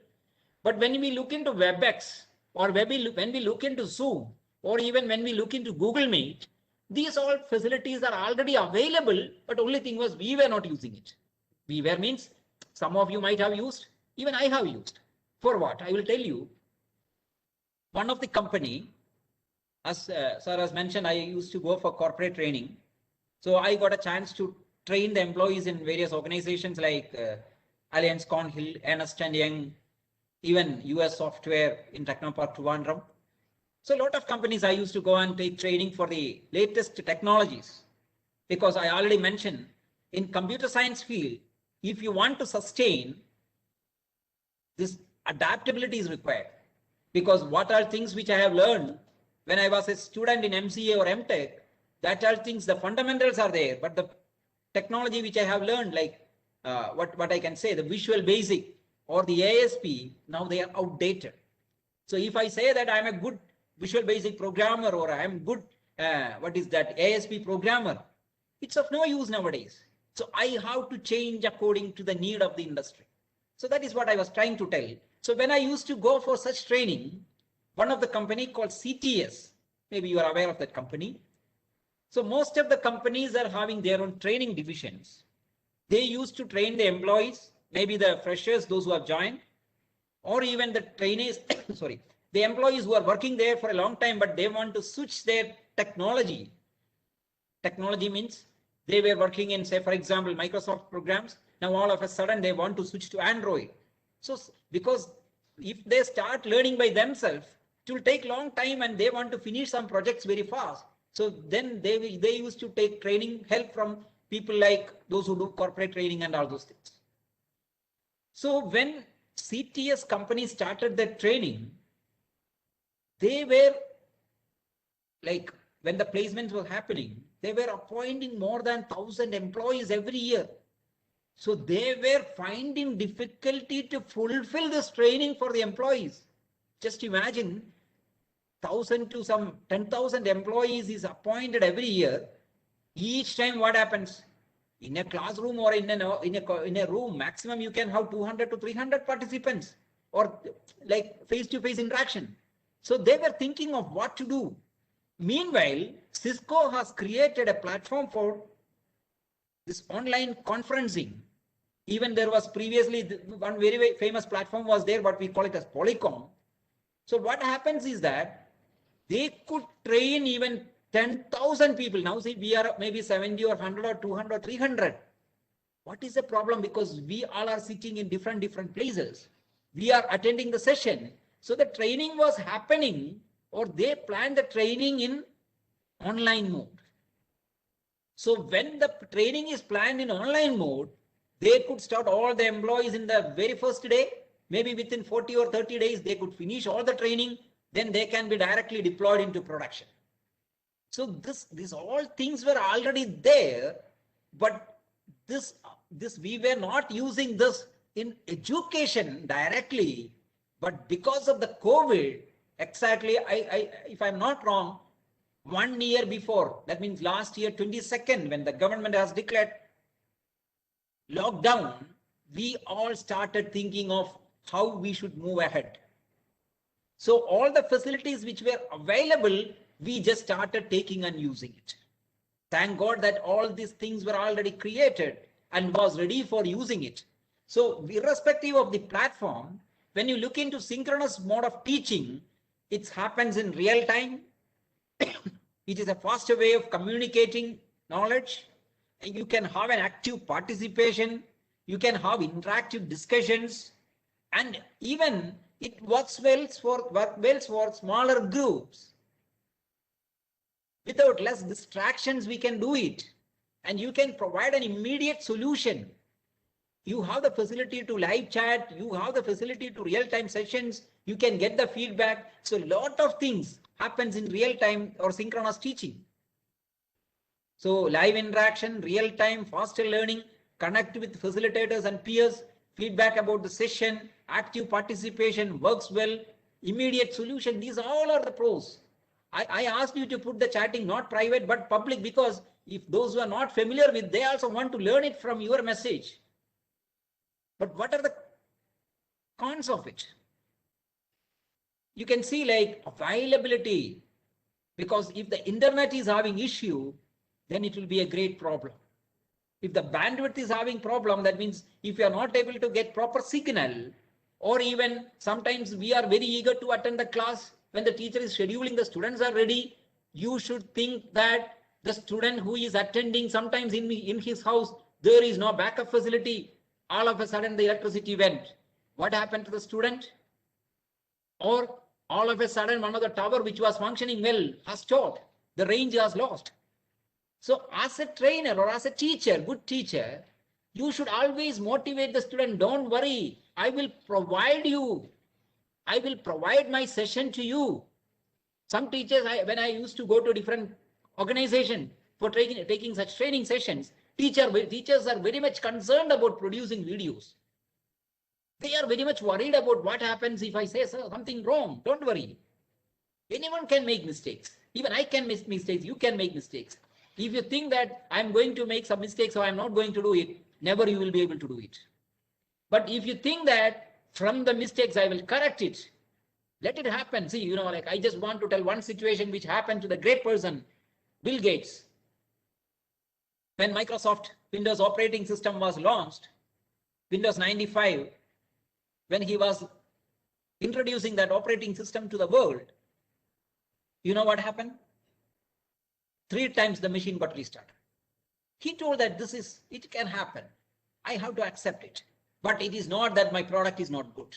But when we look into WebEx or when we look into Zoom or even when we look into Google Meet, these all facilities are already available, but only thing was we were not using it. We were means some of you might have used, even I have used. For what? I will tell you. One of the company, as sir has mentioned, I used to go for corporate training. So I got a chance to train the employees in various organizations like Allianz Cornhill, Ernst & Young, even US Software in Technopark Trivandrum. So a lot of companies I used to go and take training for the latest technologies, because I already mentioned in computer science field, if you want to sustain, this adaptability is required. Because what are things which I have learned when I was a student in MCA or MTech, that are things, the fundamentals are there, but the technology which I have learned, like what I can say, the Visual Basic or the ASP, now they are outdated. So if I say that I'm a good Visual Basic programmer or I'm good, ASP programmer, it's of no use nowadays. So I have to change according to the need of the industry. So that is what I was trying to tell. So when I used to go for such training, one of the company called CTS, maybe you are aware of that company. So most of the companies are having their own training divisions. They used to train the employees, maybe the freshers, those who have joined, or even the trainees, sorry, the employees who are working there for a long time, but they want to switch their technology. Technology means they were working in, say, for example, Microsoft programs. Now all of a sudden they want to switch to Android. So because if they start learning by themselves, it will take long time and they want to finish some projects very fast. So then they used to take training help from people like those who do corporate training and all those things. So when CTS company started their training, they were like, when the placements were happening, they were appointing more than 1,000 employees every year. So they were finding difficulty to fulfill this training for the employees. Just imagine 1,000 to some 10,000 employees is appointed every year. Each time what happens? In a classroom or in a room, maximum you can have 200 to 300 participants or like face-to-face interaction. So they were thinking of what to do. Meanwhile, Cisco has created a platform for this online conferencing. Even there was previously one very famous platform was there, but we call it as Polycom. So what happens is that they could train even 10,000 people. Now see, we are maybe 70 or 100 or 200 or 300. What is the problem? Because we all are sitting in different places. We are attending the session. So the training was happening, or they planned the training in online mode. So when the training is planned in online mode, they could start all the employees in the very first day. Maybe within 40 or 30 days, they could finish all the training. Then they can be directly deployed into production. So these all things were already there, but this we were not using this in education directly, but because of the COVID, exactly, if I'm not wrong, 1 year before, that means last year 22nd, when the government has declared lockdown, we all started thinking of how we should move ahead. So all the facilities which were available, we just started taking and using it. Thank God that all these things were already created and was ready for using it. So irrespective of the platform, when you look into synchronous mode of teaching, it happens in real time. It is a faster way of communicating knowledge. You can have an active participation. You can have interactive discussions, and even it works well for smaller groups. Without less distractions, we can do it, and you can provide an immediate solution. You have the facility to live chat. You have the facility to real-time sessions. You can get the feedback. So a lot of things happens in real-time or synchronous teaching. So live interaction, real-time, faster learning, connect with facilitators and peers, feedback about the session, active participation, works well, immediate solution. These all are the pros. I asked you to put the chatting not private but public, because if those who are not familiar with, they also want to learn it from your message. But what are the cons of it? You can see like availability, because if the internet is having issue, then it will be a great problem. If the bandwidth is having problem, that means if you are not able to get proper signal, or even sometimes we are very eager to attend the class, when the teacher is scheduling, the students are ready, you should think that the student who is attending, sometimes in his house, there is no backup facility. All of a sudden the electricity went. What happened to the student? Or all of a sudden one of the tower which was functioning well has stopped. The range has lost. So as a trainer or as a teacher, good teacher, you should always motivate the student. Don't worry, I will provide you. I will provide my session to you. Some teachers, when I used to go to different organizations for taking such training sessions, teachers are very much concerned about producing videos. They are very much worried about what happens if I say something wrong. Don't worry. Anyone can make mistakes. Even I can make mistakes. You can make mistakes. If you think that I'm going to make some mistakes, so I'm not going to do it, never you will be able to do it. But if you think that from the mistakes I will correct it, let it happen. See, like I just want to tell one situation which happened to the great person, Bill Gates. When Microsoft Windows operating system was launched, Windows 95, when he was introducing that operating system to the world, you know what happened? 3 times the machine got restarted. He told that it can happen. I have to accept it. But it is not that my product is not good.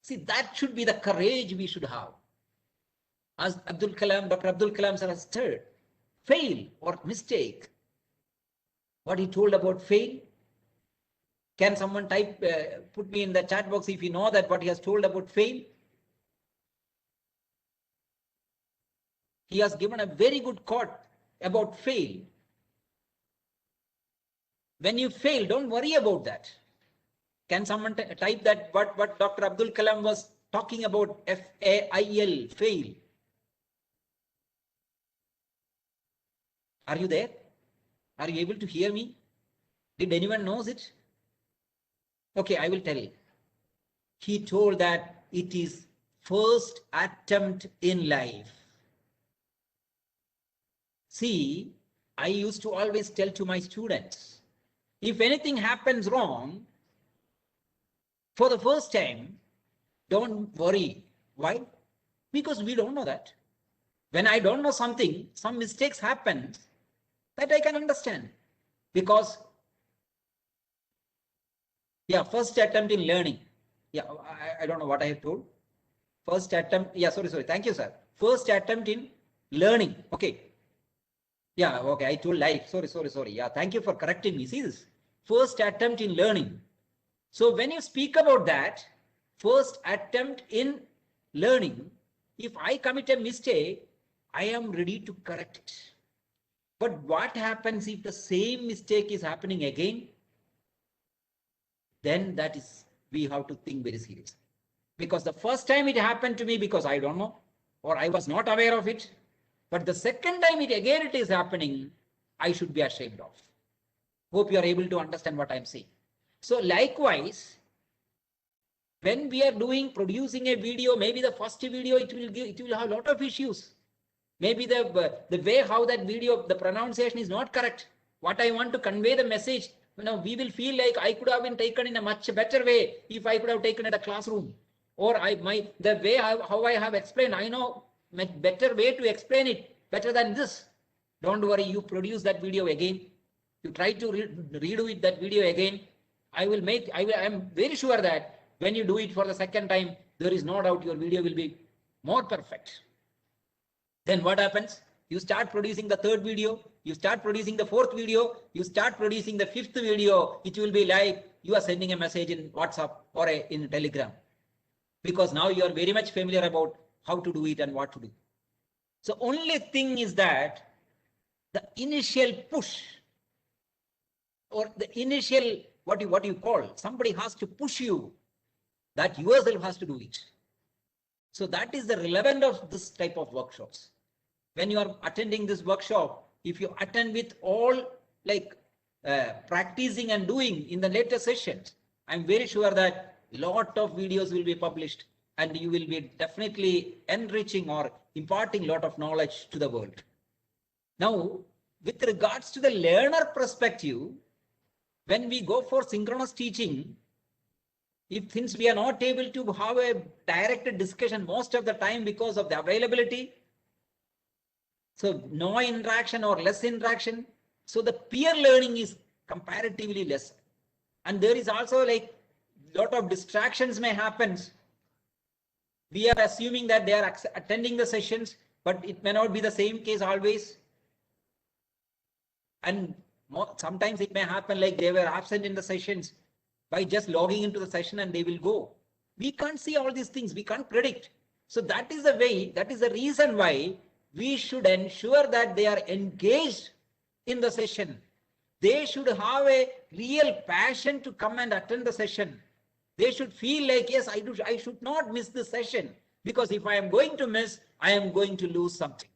See, that should be the courage we should have. As Dr. Abdul Kalam sir has said, fail or mistake. What he told about fail? Can someone put me in the chat box if you know that what he has told about fail? He has given a very good quote about fail. When you fail, don't worry about that. Can someone type that what Dr. Abdul Kalam was talking about? F-A-I-L, fail. Are you there? Are you able to hear me? Did anyone knows it? Okay, I will tell you. He told that it is first attempt in life. See, I used to always tell to my students, if anything happens wrong, for the first time, don't worry. Why? Because we don't know that. When I don't know something, some mistakes happen, that I can understand. Because, yeah, first attempt in learning. Yeah, I don't know what I have told. First attempt, yeah, sorry. Thank you, sir. First attempt in learning. Okay. Yeah, okay, I told life. Sorry. Yeah, thank you for correcting me. See this. First attempt in learning. So when you speak about that, first attempt in learning, if I commit a mistake, I am ready to correct it. But what happens if the same mistake is happening again? Then that is, we have to think very seriously. Because the first time it happened to me because I don't know, or I was not aware of it. But the second time it is happening, I should be ashamed of. Hope you are able to understand what I'm saying. So likewise, when we are producing a video, maybe the first video, it will have a lot of issues. Maybe the way how that video, the pronunciation is not correct. What I want to convey the message, we will feel like I could have been taken in a much better way if I could have taken at a classroom. Or the way how I have explained, I know a better way to explain it, better than this. Don't worry, you produce that video again. You try to redo it, that video again. I am very sure that when you do it for the second time, there is no doubt your video will be more perfect. Then what happens? You start producing the third video, you start producing the fourth video, you start producing the fifth video. It will be like you are sending a message in WhatsApp or in Telegram. Because now you are very much familiar about how to do it and what to do. So only thing is that the initial push or the initial, what you call, somebody has to push you, that yourself has to do it. So that is the relevance of this type of workshops. When you are attending this workshop, if you attend with all like practicing and doing in the later sessions, I'm very sure that lot of videos will be published and you will be definitely enriching or imparting lot of knowledge to the world. Now, with regards to the learner perspective, when we go for synchronous teaching, since we are not able to have a direct discussion most of the time because of the availability, so no interaction or less interaction, so the peer learning is comparatively less. And there is also like lot of distractions may happen. We are assuming that they are attending the sessions, but it may not be the same case always. And sometimes it may happen like they were absent in the sessions by just logging into the session and they will go. We can't see all these things. We can't predict. So that is the way, that is the reason why we should ensure that they are engaged in the session. They should have a real passion to come and attend the session. They should feel like, yes, I should not miss the session, because if I am going to miss, I am going to lose something.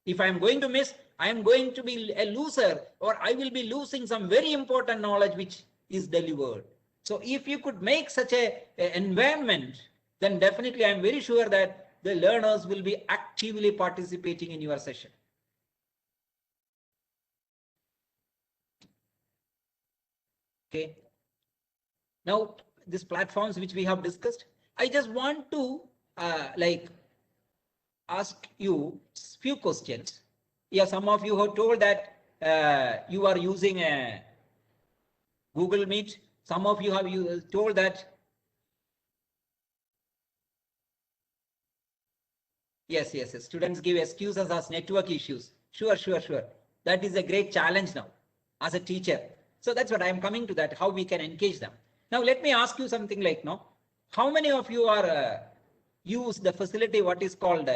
If I am going to miss, I am going to be a loser, or I will be losing some very important knowledge which is delivered. So if you could make such a environment, then definitely I am very sure that the learners will be actively participating in your session. Okay. Now, these platforms which we have discussed, I just want to ask you few questions. Yeah, some of you have told that you are using a Google Meet. Some of you have told that yes, students give excuses as network issues. Sure. That is a great challenge now as a teacher. So that's what I am coming to, that how we can engage them. Now let me ask you something like, how many of you are use the facility what is called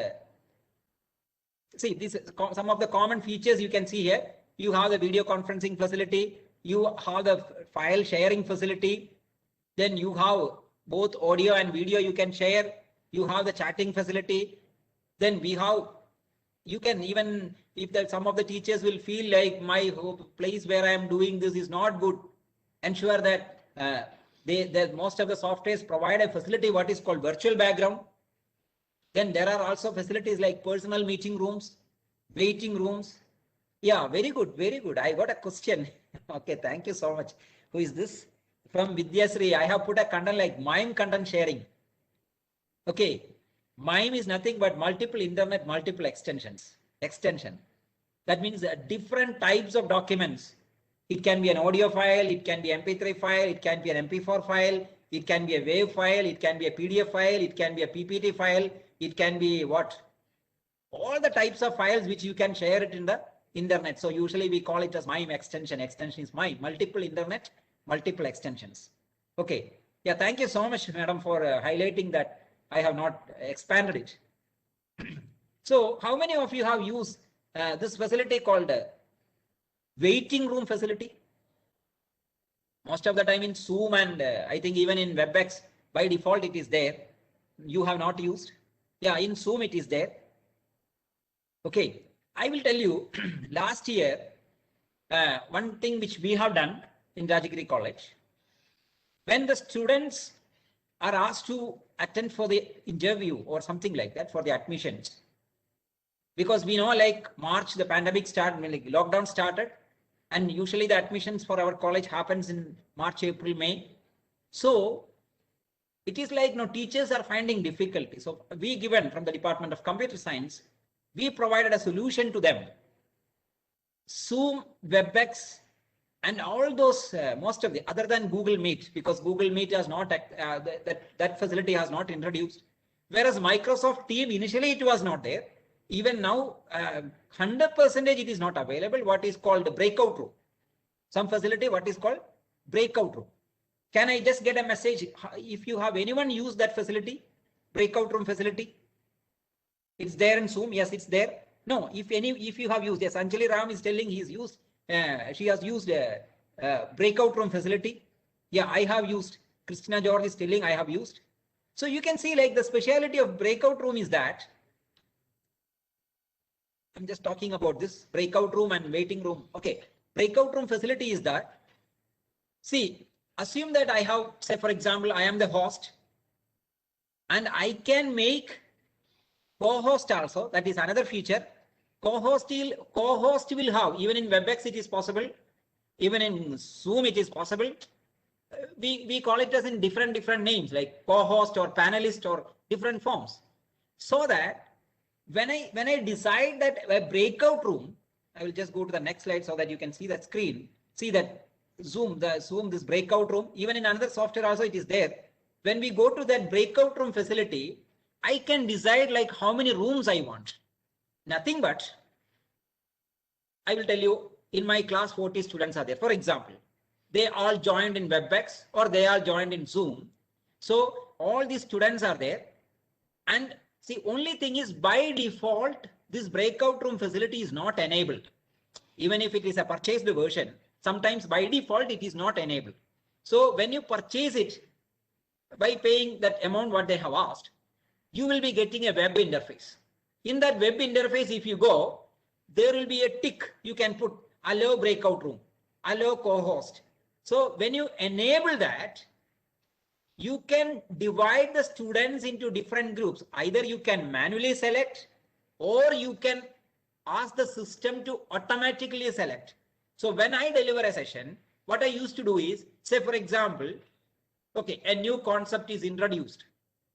see, this is some of the common features you can see here. You have the video conferencing facility, you have the file sharing facility, then you have both audio and video you can share, you have the chatting facility, then we have, you can even, if some of the teachers will feel like my place where I am doing this is not good, ensure that most of the softwares provide a facility what is called virtual background. Then there are also facilities like personal meeting rooms, waiting rooms, Yeah, very good, very good. I got a question. Okay, thank you so much. Who is this? From Vidyasri, I have put a content like MIME content sharing. Okay, MIME is nothing but multiple internet, multiple extensions. Extension. That means different types of documents. It can be an audio file, it can be MP3 file, it can be an MP4 file, it can be a WAV file, it can be a PDF file, it can be a PPT file, it can be what? All the types of files which you can share it in the internet. So usually we call it as MIME extension. Extension is MIME, multiple internet, multiple extensions. Okay. Yeah, thank you so much, madam, for highlighting that. I have not expanded it. So how many of you have used this facility called waiting room facility? Most of the time in Zoom and I think even in WebEx, by default it is there. You have not used. Yeah, in Zoom it is there. Okay, I will tell you last year, one thing which we have done in Rajagiri College, when the students are asked to attend for the interview or something like that for the admissions, because we know like March, the pandemic started, like lockdown started, and usually the admissions for our college happens in March, April, May. So it is like no teachers are finding difficulty. So we given from the Department of Computer Science, we provided a solution to them. Zoom, WebEx, and all those, most of the, other than Google Meet, because Google Meet has not, that facility has not introduced. Whereas Microsoft Team, initially it was not there. Even now, 100% it is not available, what is called breakout room. Some facility, what is called breakout room. Can I just get a message if you have anyone use that facility, breakout room facility? It's there in Zoom. Yes, it's there. No, if you have used, yes, Anjali Ram is telling he's used, she has used breakout room facility. Yeah, I have used. Christina George is telling I have used. So you can see like the speciality of breakout room is that, I'm just talking about this breakout room and waiting room. Okay, breakout room facility is that, see, assume that I have, say for example, I am the host and I can make co-host also. That is another feature. Co-host will have, even in WebEx it is possible, even in Zoom it is possible. We call it as in different names like co-host or panelist or different forms. So that when I decide that a breakout room, I will just go to the next slide so that you can see that screen. See that Zoom, this breakout room, even in another software also it is there. When we go to that breakout room facility, I can decide like how many rooms I want. Nothing but, I will tell you, in my class 40 students are there. For example, they all joined in WebEx or they are joined in Zoom. So all these students are there. And see, only thing is by default, this breakout room facility is not enabled. Even if it is a purchased version, sometimes by default, it is not enabled. So when you purchase it by paying that amount what they have asked, you will be getting a web interface. In that web interface, if you go, there will be a tick. You can put allow breakout room, allow co-host. So when you enable that, you can divide the students into different groups. Either you can manually select or you can ask the system to automatically select. So when I deliver a session, what I used to do is, say for example, okay, a new concept is introduced.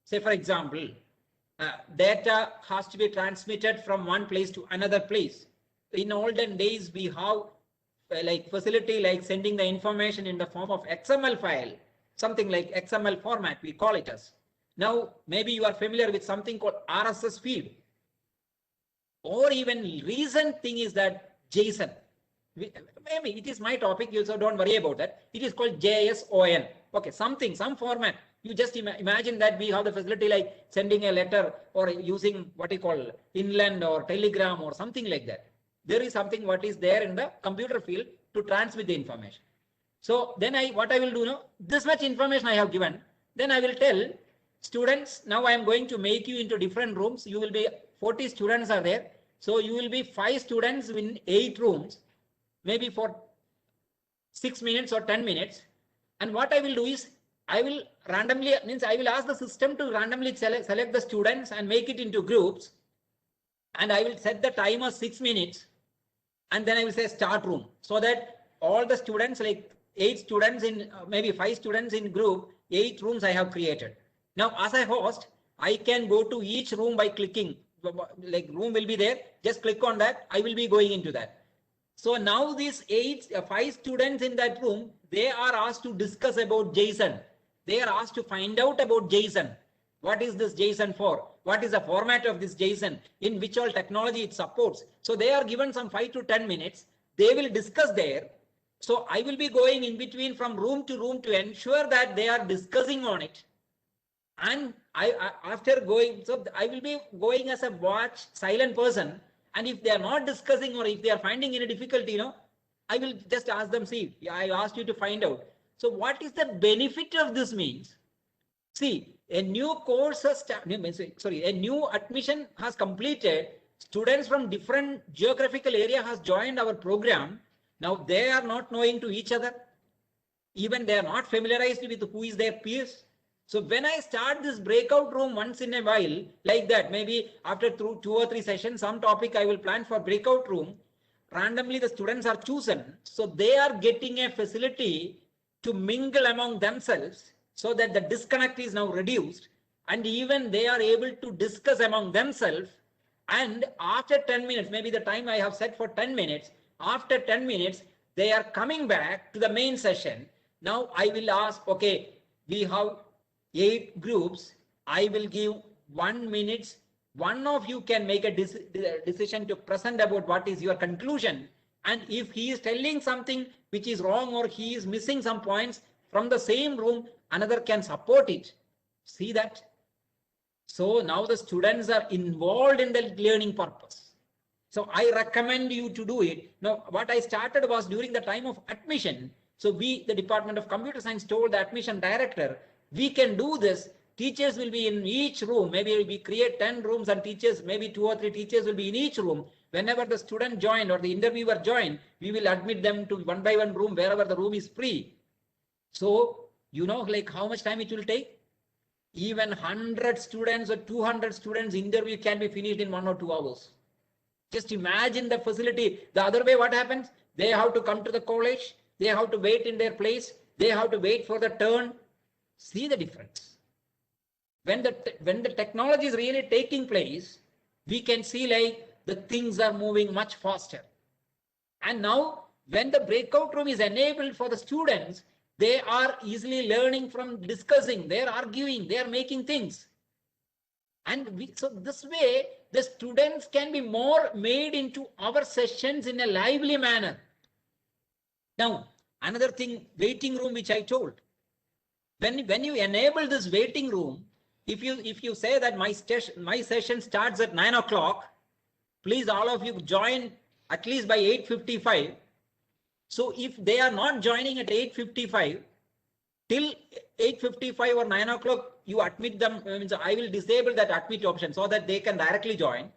Say for example, data has to be transmitted from one place to another place. In olden days, we have like facility like sending the information in the form of XML file, something like XML format, we call it as. Now, maybe you are familiar with something called RSS feed. Or even recent thing is that JSON. Maybe it is my topic, so don't worry about that. It is called JSON. Okay, some format. You just imagine that we have the facility like sending a letter or using what you call inland or telegram or something like that. There is something what is there in the computer field to transmit the information. So then what I will do now, this much information I have given, then I will tell students, now I am going to make you into different rooms. You will be 40 students are there. So you will be 5 students in 8 rooms, maybe for 6 minutes or 10 minutes. And what I will do is, I will randomly, means I will ask the system to randomly select the students and make it into groups. And I will set the timer 6 minutes. and then I will say start room, so that all the students, like 8 students in maybe 5 students in group, 8 rooms I have created. Now as a host, I can go to each room by clicking, like room will be there, just click on that, I will be going into that. So now these 5 students in that room, they are asked to discuss about JSON. They are asked to find out about JSON. What is this JSON for? What is the format of this JSON? In which all technology it supports? So they are given some 5 to 10 minutes. They will discuss there. So I will be going in between from room to ensure that they are discussing on it. And after going, so I will be going as a watch silent person. And if they are not discussing or if they are finding any difficulty, I will just ask them, see, I asked you to find out. So what is the benefit of this means? See, a new course has a new admission has completed. Students from different geographical area has joined our program. Now they are not knowing to each other. Even they are not familiarized with who is their peers. So when I start this breakout room once in a while, like that, maybe after 2 or 3 sessions, some topic I will plan for breakout room. Randomly the students are chosen. So they are getting a facility to mingle among themselves, so that the disconnect is now reduced, and even they are able to discuss among themselves. And after 10 minutes, maybe the time I have set for 10 minutes, after 10 minutes, they are coming back to the main session. Now I will ask, okay, we have 8 groups. I will give 1 minute. One of you can make a decision to present about what is your conclusion. And if he is telling something which is wrong or he is missing some points from the same room, another can support it. See that? So now the students are involved in the learning purpose. So I recommend you to do it. Now, what I started was during the time of admission. So we, the Department of Computer Science, told the admission director, we can do this. Teachers will be in each room. Maybe we create 10 rooms and teachers, maybe 2 or 3 teachers will be in each room. Whenever the student joined or the interviewer joined, we will admit them to 1 by 1 room wherever the room is free. So, like how much time it will take? Even 100 students or 200 students interview can be finished in 1 or 2 hours. Just imagine the facility. The other way, what happens? They have to come to the college. They have to wait in their place. They have to wait for the turn. See the difference. When the technology is really taking place, we can see like the things are moving much faster. And now when the breakout room is enabled for the students, they are easily learning from discussing, they are arguing, they are making things. And so this way, the students can be more made into our sessions in a lively manner. Now, another thing, waiting room, which I told. When you enable this waiting room, if you say that my session starts at 9 o'clock, please all of you join at least by 8:55. So if they are not joining at 8:55, till 8:55 or 9 o'clock, you admit them. I will disable that admit option so that they can directly join.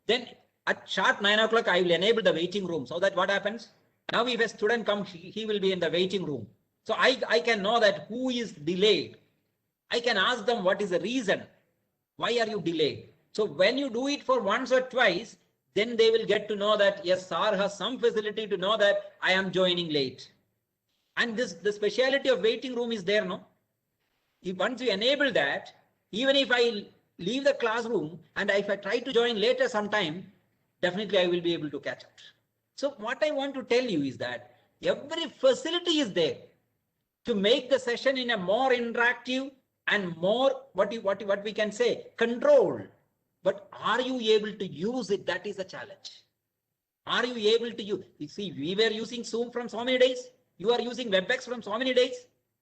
Then at sharp 9 o'clock, I will enable the waiting room, so that what happens? Now if a student comes, he will be in the waiting room. So I can know that who is delayed. I can ask them what is the reason. Why are you delayed? So when you do it for once or twice, then they will get to know that yes, sir has some facility to know that I am joining late. And the speciality of waiting room is there, no? If once you enable that, even if I leave the classroom and if I try to join later sometime, definitely I will be able to catch up. So what I want to tell you is that every facility is there to make the session in a more interactive and more what we can say controlled. But are you able to use it? That is the challenge. Are you able to use? You see, we were using Zoom from so many days. You are using WebEx from so many days.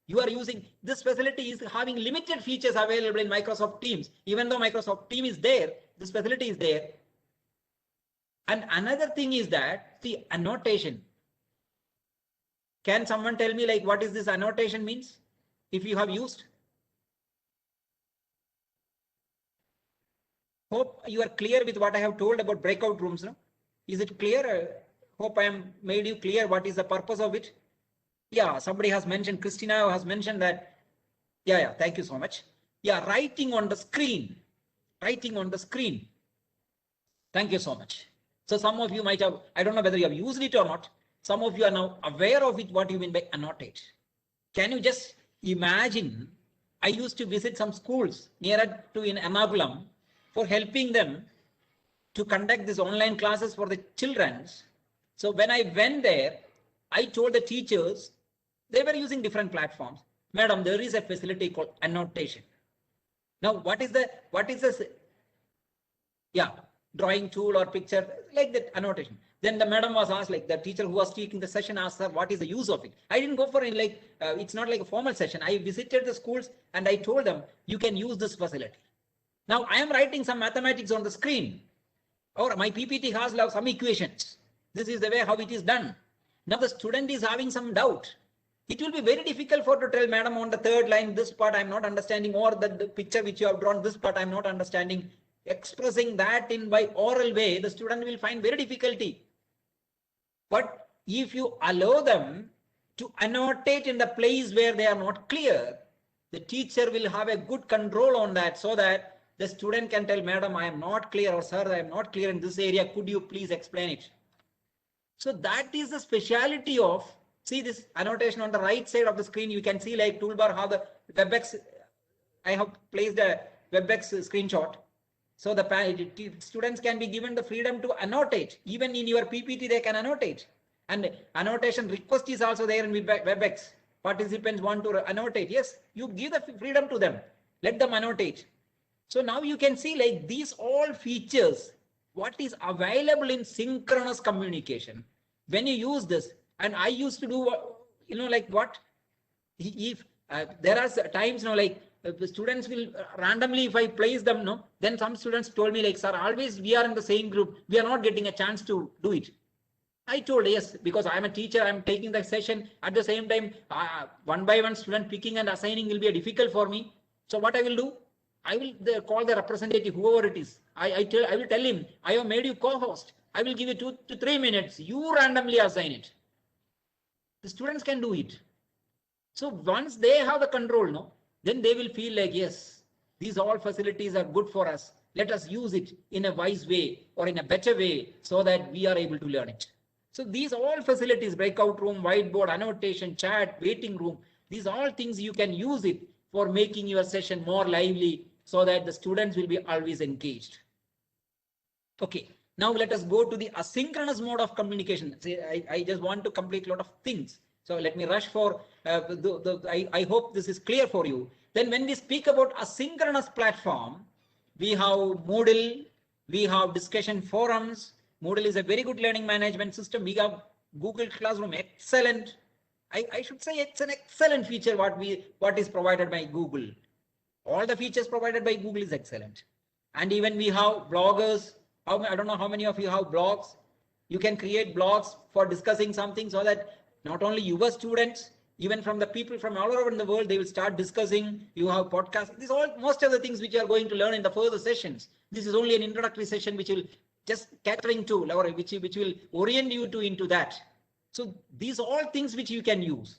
You are using this facility is having limited features available in Microsoft Teams. Even though Microsoft Teams is there, this facility is there. And another thing is that the annotation. Can someone tell me like what is this annotation means? If you have used? Hope you are clear with what I have told about breakout rooms. No? Is it clear? Hope I am made you clear what is the purpose of it. Yeah, somebody has mentioned, Christina has mentioned that. Yeah, thank you so much. Yeah, writing on the screen. Writing on the screen. Thank you so much. So some of you might have, I don't know whether you have used it or not. Some of you are now aware of it, what you mean by annotate. Can you just imagine, I used to visit some schools nearer to in Ernakulam for helping them to conduct these online classes for the children. So when I went there, I told the teachers, they were using different platforms. Madam, there is a facility called annotation. Now, what is this? Yeah, drawing tool or picture, like that annotation. Then the madam was asked, like the teacher who was teaching the session asked her, what is the use of it? I didn't go for it, like, it's not like a formal session. I visited the schools and I told them, you can use this facility. Now I am writing some mathematics on the screen, or my PPT has some equations. This is the way how it is done. Now the student is having some doubt. It will be very difficult for to tell madam on the third line, this part I'm not understanding, or the picture which you have drawn, this part I'm not understanding. Expressing that in by oral way, the student will find very difficulty. But if you allow them to annotate in the place where they are not clear, the teacher will have a good control on that, so that the student can tell, madam, I am not clear, or sir, I am not clear in this area. Could you please explain it? So that is the speciality of, see this annotation on the right side of the screen. You can see like toolbar how the WebEx, I have placed a WebEx screenshot. So the students can be given the freedom to annotate. Even in your PPT, they can annotate. And annotation request is also there in WebEx. Participants want to annotate. Yes, you give the freedom to them. Let them annotate. So now you can see like these all features, what is available in synchronous communication. When you use this, and I used to do, like what? If there are times, like the students will randomly, if I place them, then some students told me like, sir, always we are in the same group. We are not getting a chance to do it. I told yes, because I'm a teacher, I'm taking the session. At the same time, one by one student picking and assigning will be difficult for me. So what I will do, I will call the representative, whoever it is. I will tell him, I have made you co-host. I will give you 2 to 3 minutes. You randomly assign it. The students can do it. So once they have the control, then they will feel like, yes, these all facilities are good for us. Let us use it in a wise way or in a better way so that we are able to learn it. So these all facilities, breakout room, whiteboard, annotation, chat, waiting room, these all things you can use it for making your session more lively so that the students will be always engaged. Okay, now let us go to the asynchronous mode of communication. See, I just want to complete a lot of things. So let me rush for, I hope this is clear for you. Then when we speak about asynchronous platform, we have Moodle, we have discussion forums. Moodle is a very good learning management system. We have Google Classroom, excellent. I should say it's an excellent feature what is provided by Google. All the features provided by Google is excellent. And even we have bloggers. I don't know how many of you have blogs. You can create blogs for discussing something so that not only your students, even from the people from all over in the world, they will start discussing. You have podcasts. These all most of the things which you are going to learn in the further sessions. This is only an introductory session which will just catering to, or which will orient you into that. So these are all things which you can use.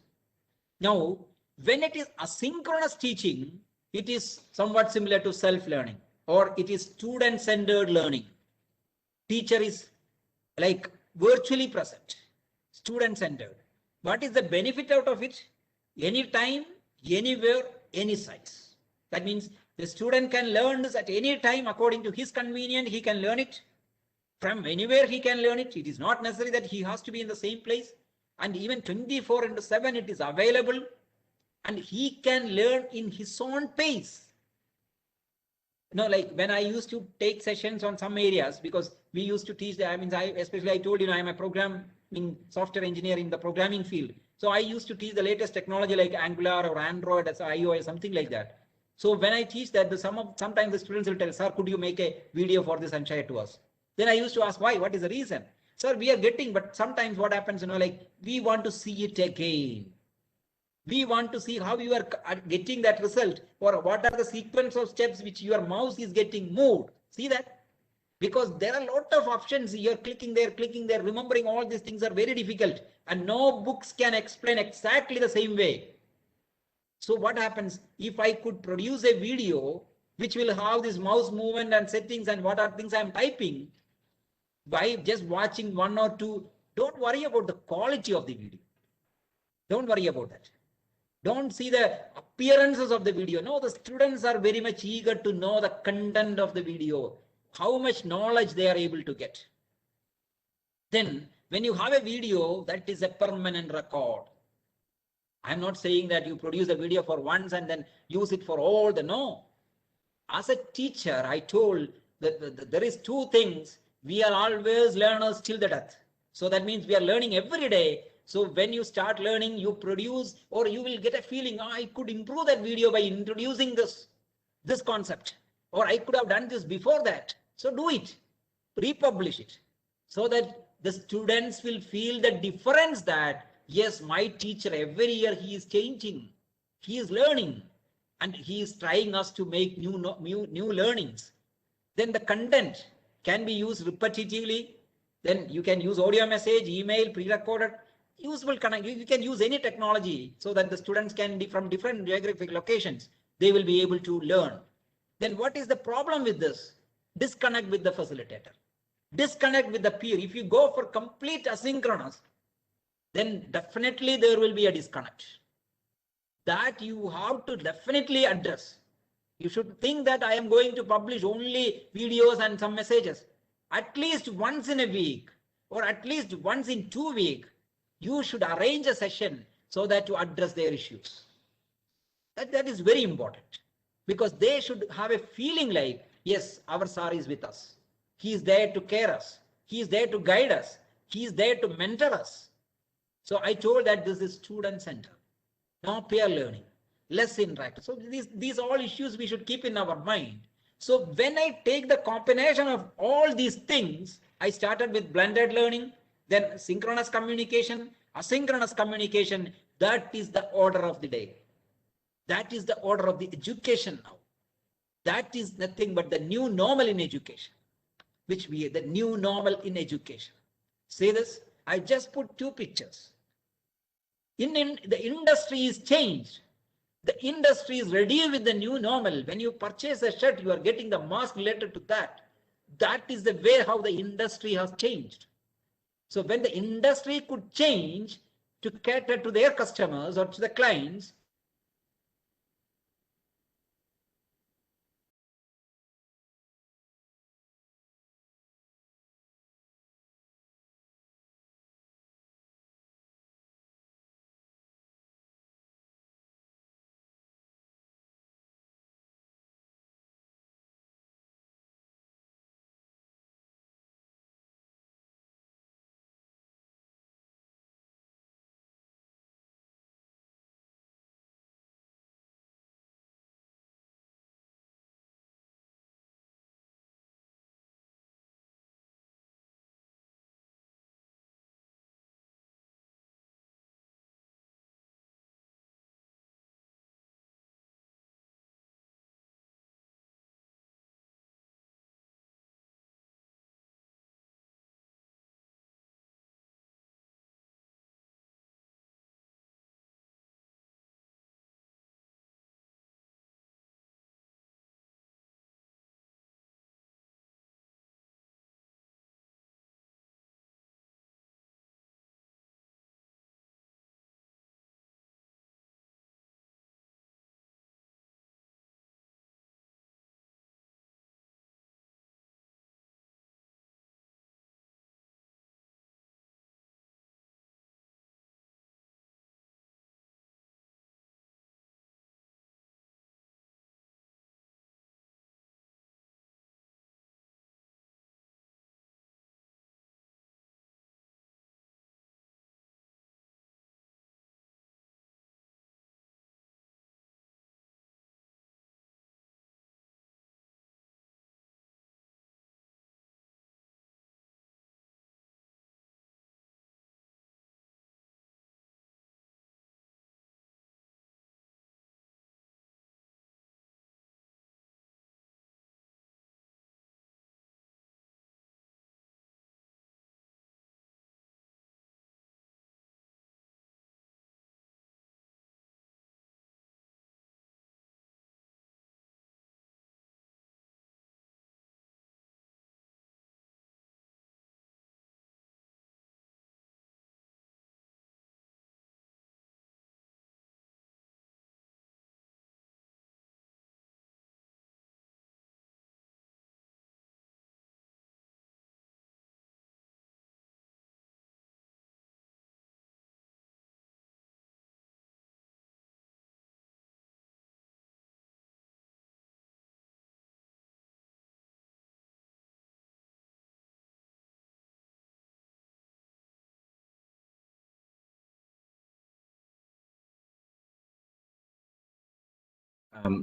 Now, when it is asynchronous teaching, it is somewhat similar to self-learning, or it is student-centered learning. Teacher is like virtually present, student-centered. What is the benefit out of it? Anytime, anywhere, any size. That means the student can learn this at any time according to his convenience. He can learn it from anywhere. He can learn it. It is not necessary that he has to be in the same place. And even 24/7 it is available, and he can learn in his own pace. Like when I used to take sessions on some areas, because we used to teach, especially I told you, I am a programming software engineer in the programming field. So I used to teach the latest technology like Angular or Android as iOS, something like that. So when I teach that, sometimes the students will tell, sir, could you make a video for this and share it to us? Then I used to ask, why? What is the reason? Sir, we are getting, but sometimes what happens, like we want to see it again. We want to see how you are getting that result, or what are the sequence of steps which your mouse is getting moved. See that? Because there are a lot of options. You're clicking there, remembering all these things are very difficult, and no books can explain exactly the same way. So what happens if I could produce a video which will have this mouse movement and settings and what are things I'm typing? by just watching one or two. Don't worry about the quality of the video. Don't worry about that. Don't see the appearances of the video. No, the students are very much eager to know the content of the video, how much knowledge they are able to get. Then when you have a video, that is a permanent record. I'm not saying that you produce a video for once and then use it for all the, no. As a teacher, I told that there is two things. We are always learners till the death. So that means we are learning every day. So when you start learning, you produce, or you will get a feeling, oh, I could improve that video by introducing this concept, or I could have done this before that. So do it, republish it, so that the students will feel the difference that, yes, my teacher every year he is changing, he is learning, and he is trying us to make new learnings. Then the content can be used repetitively. Then you can use audio message, email, pre-recorded, usable connect. You can use any technology so that the students can be from different geographic locations. They will be able to learn. Then what is the problem with this? Disconnect with the facilitator. Disconnect with the peer. If you go for complete asynchronous, then definitely there will be a disconnect. That you have to definitely address. You should think that I am going to publish only videos and some messages. At least once in a week, or at least once in 2 weeks, you should arrange a session so that you address their issues. That is very important, because they should have a feeling like, yes, our sir is with us. He is there to care us. He is there to guide us. He is there to mentor us. So I told that this is student center, no peer learning, less interactive. So these all issues we should keep in our mind. So when I take the combination of all these things, I started with blended learning, then synchronous communication, asynchronous communication. That is the order of the day. That is the order of the education now. That is nothing but the new normal in education, the new normal in education. See this? I just put two pictures. In the industry is changed. The industry is ready with the new normal. When you purchase a shirt, you are getting the mask related to that. That is the way how the industry has changed. So when the industry could change to cater to their customers or to the clients,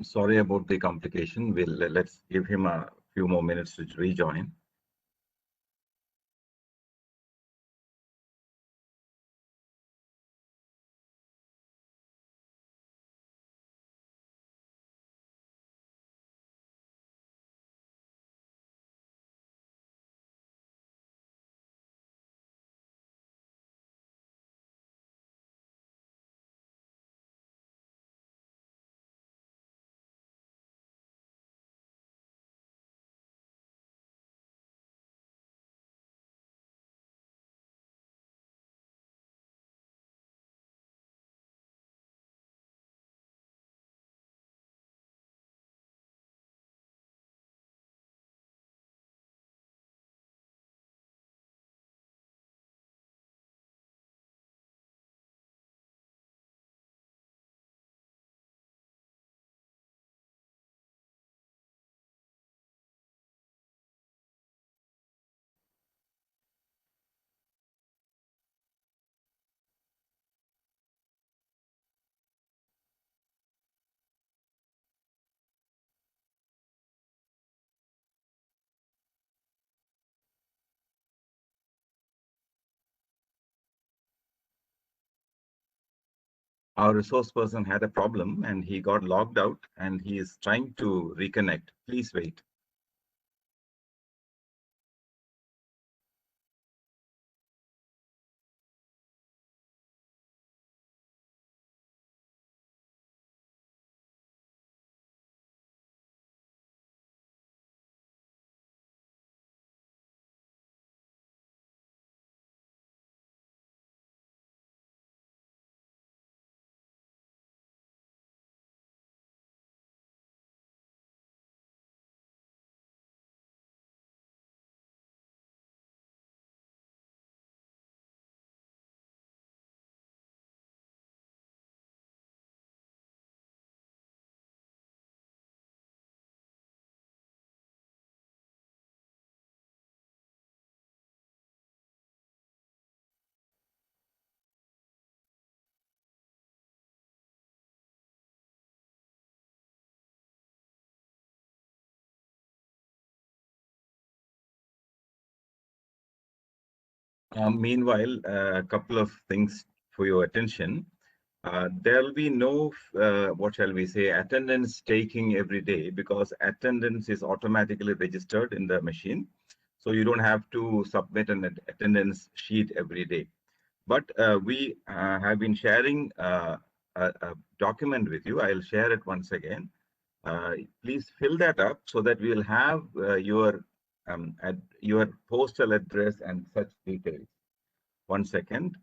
Sorry about the complication. Let's give him a few more minutes to rejoin. Our resource person had a problem and he got logged out and he is trying to reconnect. Please wait. Meanwhile, a couple of things for your attention. There will be no, what shall we say, attendance taking every day because attendance is automatically registered in the machine. So you don't have to submit an attendance sheet every day. But we have been sharing a document with you. I'll share it once again. Please fill that up so that we will have your postal address and such details. 1 second.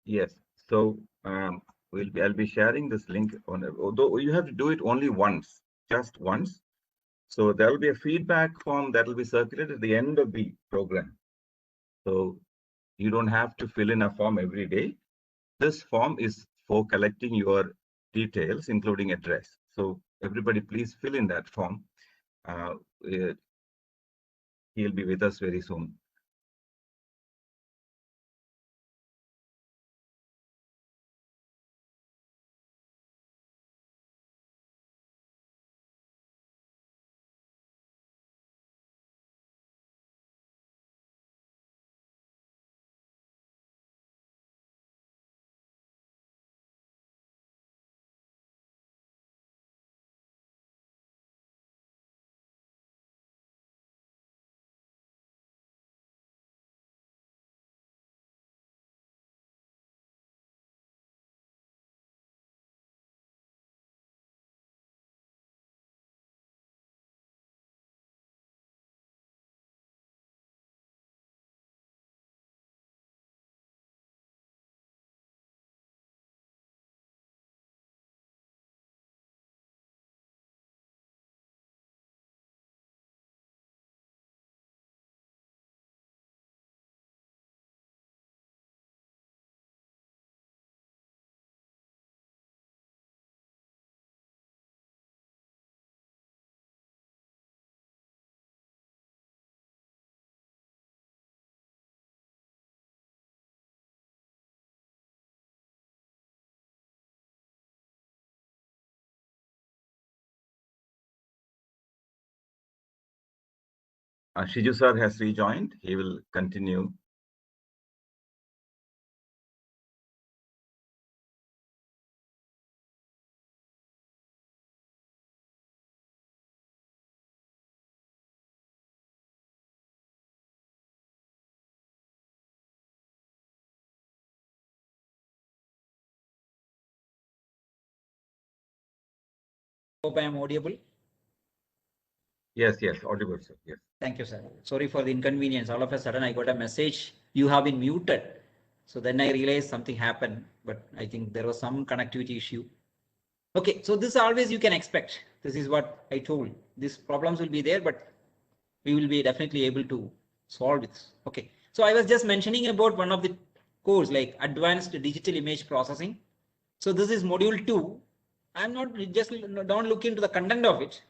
Yes. So I'll be sharing this link on. Although you have to do it only once, just once. So there will be a feedback form that will be circulated at the end of the program. So you don't have to fill in a form every day. This form is for collecting your details, including address. So everybody, please fill in that form. Uh, uh, he'll be with us very soon. Shiju sir has rejoined. He will continue. Hope I am audible. Yes, audible, sir. Yes. Thank you, sir. Sorry for the inconvenience. All of a sudden, I got a message. You have been muted. So then I realized something happened, but I think there was some connectivity issue. Okay, so this always you can expect. This is what I told. These problems will be there, but we will be definitely able to solve this. Okay, so I was just mentioning about one of the course like advanced digital image processing. So this is module 2. I'm not just don't look into the content of it.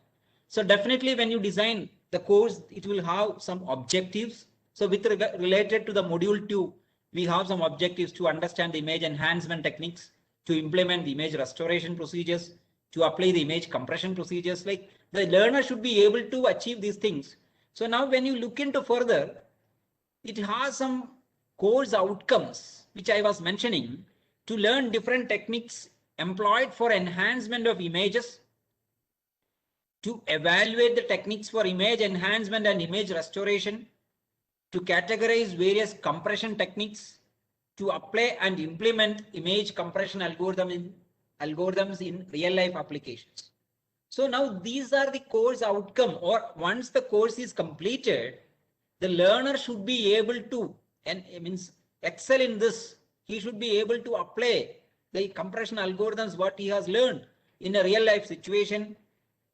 So definitely when you design the course, it will have some objectives. So with related to the module 2, we have some objectives to understand the image enhancement techniques, to implement the image restoration procedures, to apply the image compression procedures. Like the learner should be able to achieve these things. So now when you look into further, it has some course outcomes, which I was mentioning, to learn different techniques employed for enhancement of images, to evaluate the techniques for image enhancement and image restoration, to categorize various compression techniques, to apply and implement image compression algorithms in real life applications. So now these are the course outcome, or once the course is completed, the learner should be able to, and means excel in this. He should be able to apply the compression algorithms, what he has learned in a real life situation,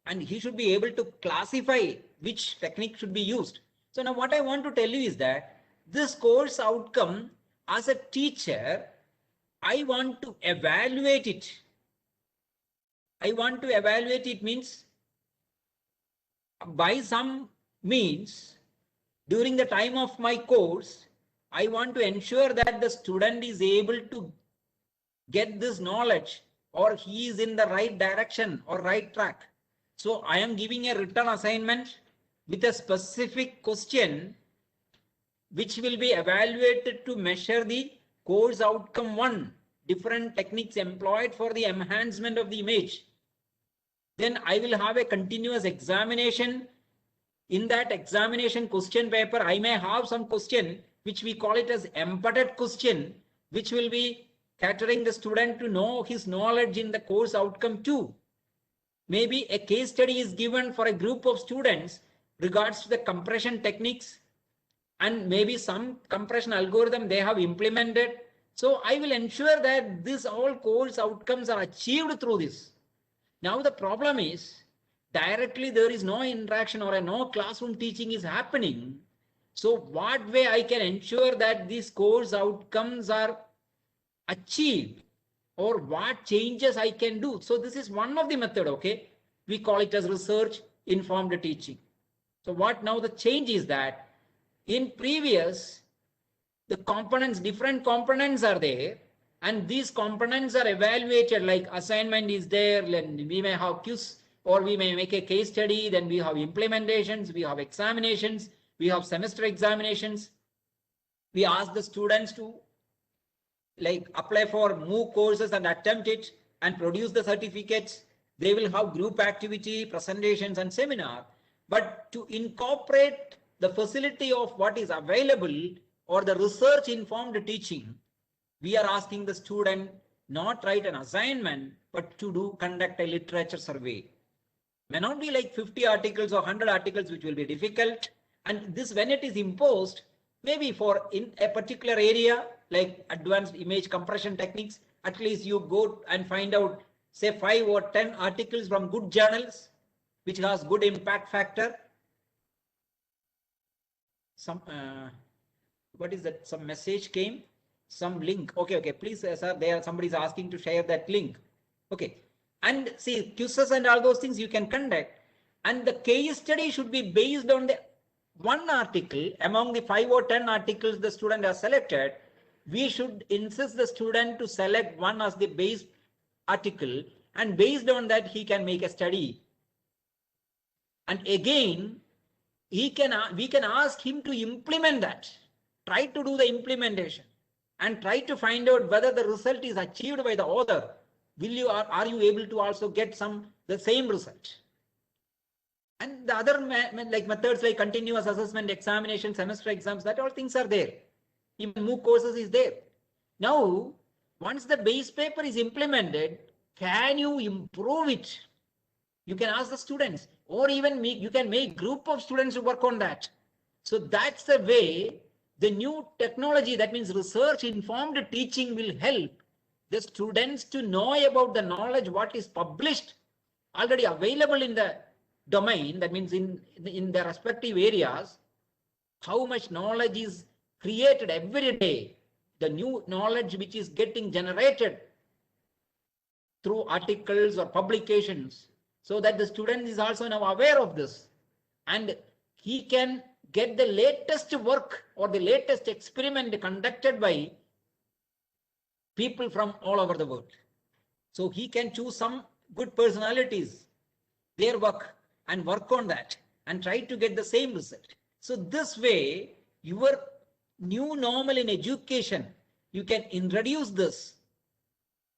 and he should be able to classify which technique should be used. So now what I want to tell you is that this course outcome, as a teacher, I want to evaluate it. I want to evaluate it means by some means during the time of my course, I want to ensure that the student is able to get this knowledge, or he is in the right direction or right track. So I am giving a written assignment with a specific question which will be evaluated to measure the course outcome 1, different techniques employed for the enhancement of the image. Then I will have a continuous examination. In that examination question paper, I may have some question which we call it as embedded question, which will be catering the student to know his knowledge in the course outcome 2. Maybe a case study is given for a group of students regards to the compression techniques, and maybe some compression algorithm they have implemented. So I will ensure that this all course outcomes are achieved through this. Now the problem is directly there is no interaction or no classroom teaching is happening. So what way I can ensure that these course outcomes are achieved, or what changes I can do? So this is one of the method. Okay, we call it as research informed teaching. So what now the change is that in previous, the components, different components are there, and these components are evaluated, like assignment is there, then we may have quiz, or we may make a case study, then we have implementations, we have examinations, we have semester examinations. We ask the students to like apply for MOOC courses and attempt it and produce the certificates. They will have group activity, presentations and seminar. But to incorporate the facility of what is available or the research informed teaching, we are asking the student not write an assignment, but to conduct a literature survey. May not be like 50 articles or 100 articles, which will be difficult. And this, when it is imposed, maybe for in a particular area like advanced image compression techniques, at least you go and find out say 5 or 10 articles from good journals which has good impact factor. Some what is that? Some message came, some link. Okay, please sir, there somebody is asking to share that link. Okay, and see quizzes and all those things you can conduct, and the case study should be based on the one article among the 5 or 10 articles the student has selected. We should insist the student to select one as the base article, and based on that he can make a study. And again, we can ask him to implement that, try to do the implementation and try to find out whether the result is achieved by the author. Will you, or are you able to also get the same result? And the other like methods like continuous assessment, examination, semester exams, that all things are there. Even MOOC courses is there. Now, once the base paper is implemented, can you improve it? You can ask the students, or even you can make group of students to work on that. So that's the way the new technology, that means research informed teaching, will help the students to know about the knowledge what is published, already available in the domain, that means in the respective areas, how much knowledge is created every day, the new knowledge which is getting generated through articles or publications, so that the student is also now aware of this and he can get the latest work or the latest experiment conducted by people from all over the world. So he can choose some good personalities, their work, and work on that and try to get the same result. So this way, your new normal in education, you can introduce this.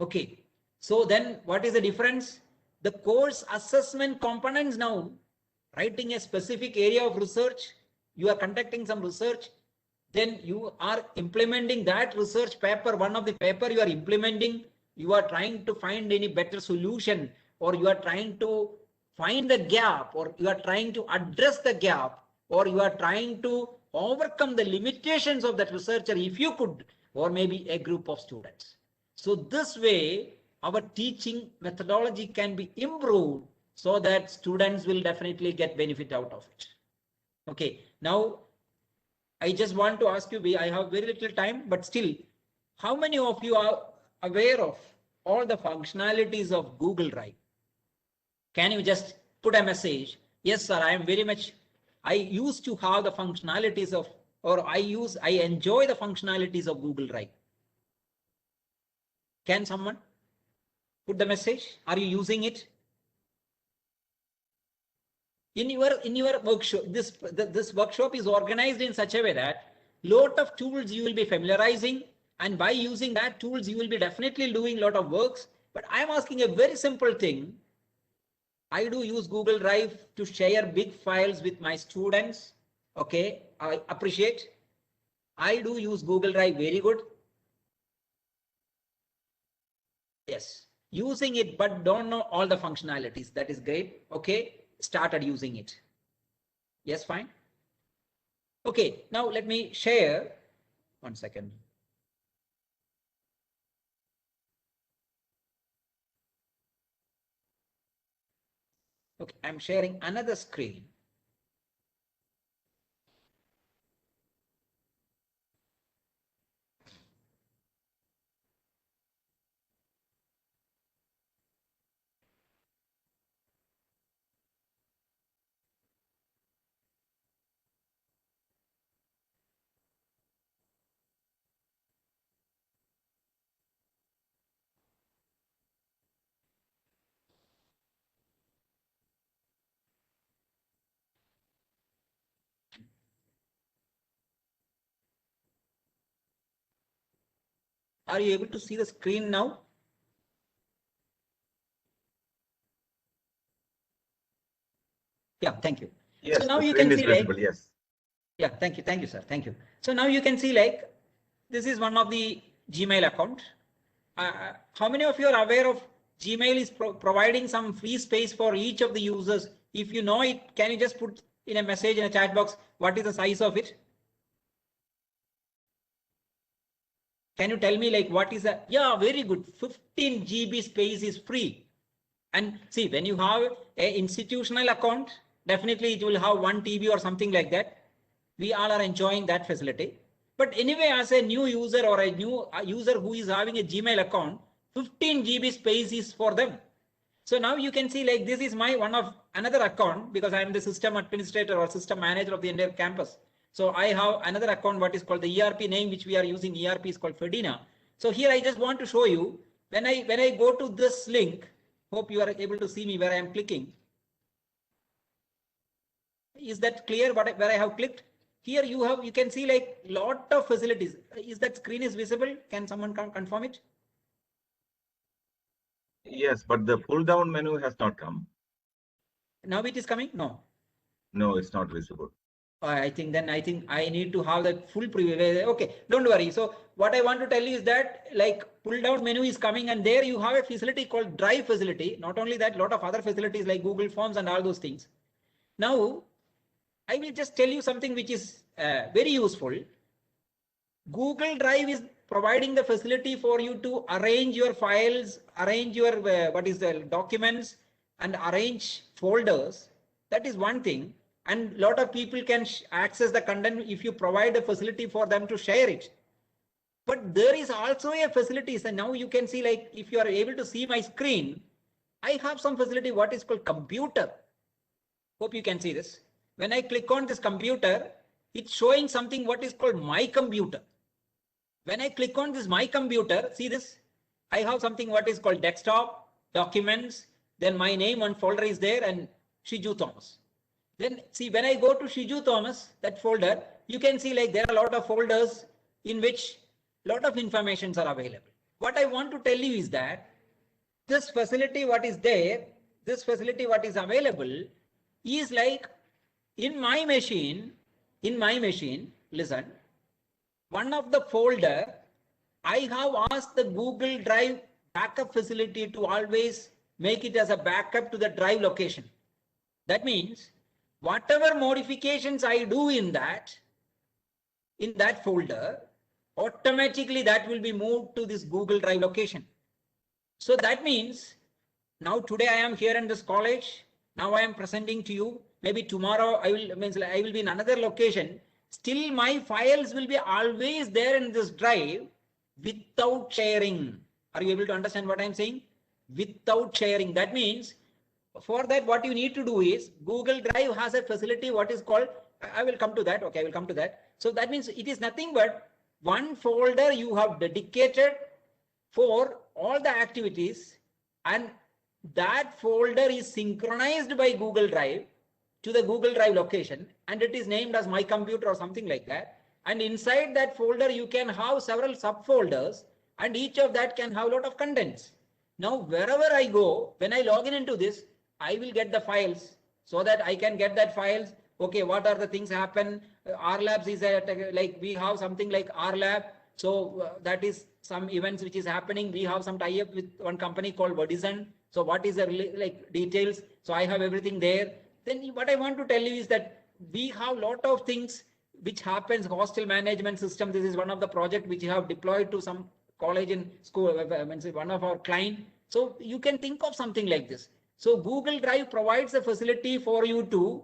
Okay. So then what is the difference? The course assessment components now, writing a specific area of research, you are conducting some research, then you are implementing that research paper, one of the paper you are implementing, you are trying to find any better solution, or you are trying to find the gap, or you are trying to address the gap, or you are trying to overcome the limitations of that researcher, if you could, or maybe a group of students. So this way, our teaching methodology can be improved so that students will definitely get benefit out of it. Okay, now I just want to ask you, I have very little time, but still, how many of you are aware of all the functionalities of Google Drive? Can you just put a message? Yes, sir, I am very much, I used to have the functionalities of, or I enjoy the functionalities of Google Drive. Can someone put the message? Are you using it? In your workshop, this workshop is organized in such a way that lot of tools you will be familiarizing, and by using that tools you will be definitely doing a lot of works. But I am asking a very simple thing. I do use Google Drive to share big files with my students. Okay, I appreciate. I do use Google Drive very good. Yes, using it, but don't know all the functionalities. That is great. Okay, started using it. Yes, fine. Okay, now let me share. 1 second. Okay, I'm sharing another screen. Are you able to see the screen now? Yeah, thank you. Yes, so now the you screen can is see visible, like, yes. Yeah, thank you, sir. Thank you. So now you can see like, this is one of the Gmail account. How many of you are aware of Gmail is providing some free space for each of the users? If you know it, can you just put in a message in a chat box, what is the size of it? Can you tell me like what is that? Yeah, very good. 15 GB space is free. And see, when you have an institutional account, definitely it will have 1 TB or something like that. We all are enjoying that facility. But anyway, as a new user or a new user who is having a Gmail account, 15 GB space is for them. So now you can see like this is my another account, because I am the system administrator or system manager of the entire campus. So I have another account, what is called the ERP name, which we are using. ERP is called Fedina. So here I just want to show you, when I go to this link, hope you are able to see me where I am clicking. Is that clear where I have clicked? Here you can see like lot of facilities. Is that screen is visible? Can someone confirm it? Yes, but the pull down menu has not come. Now it is coming? No. No, it's not visible. I think I need to have that full preview. Okay, don't worry. So what I want to tell you is that like pull down menu is coming, and there you have a facility called Drive facility. Not only that, lot of other facilities like Google Forms and all those things. Now I will just tell you something which is very useful. Google Drive is providing the facility for you to arrange your files, arrange your what is the documents, and arrange folders. That is one thing. And a lot of people can access the content if you provide a facility for them to share it. But there is also a facility. So now you can see, like, if you are able to see my screen, I have some facility what is called computer. Hope you can see this. When I click on this computer, it's showing something what is called my computer. When I click on this my computer, see this, I have something what is called desktop, documents, then my name, one folder is there, and Shiju Thomas. Then see, when I go to Shiju Thomas, that folder, you can see like there are a lot of folders in which lot of informations are available. What I want to tell you is that this facility what is there, this facility what is available is like in my machine, listen, one of the folder, I have asked the Google Drive backup facility to always make it as a backup to the drive location. That means whatever modifications I do in that folder, automatically that will be moved to this Google Drive location. So that means now today I am here in this college. Now I am presenting to you. Maybe tomorrow I will be in another location. Still my files will be always there in this drive without sharing. Are you able to understand what I am saying? Without sharing. That means for that what you need to do is Google Drive has a facility what is called, I will come to that. Okay, I will come to that. So that means it is nothing but one folder you have dedicated for all the activities, and that folder is synchronized by Google Drive to the Google Drive location, and it is named as my computer or something like that. And inside that folder you can have several subfolders, and each of that can have a lot of contents. Now wherever I go, when I log in into this, I will get the files so that I can get that files. Okay, what are the things happen? RLabs is like we have something like RLab. So that is some events which is happening. We have some tie-up with one company called Vodison. So what is the like details? So I have everything there. Then what I want to tell you is that we have lot of things which happens. Hostel management system. This is one of the project which we have deployed to some college and school. One of our client. So you can think of something like this. So Google Drive provides a facility for you to,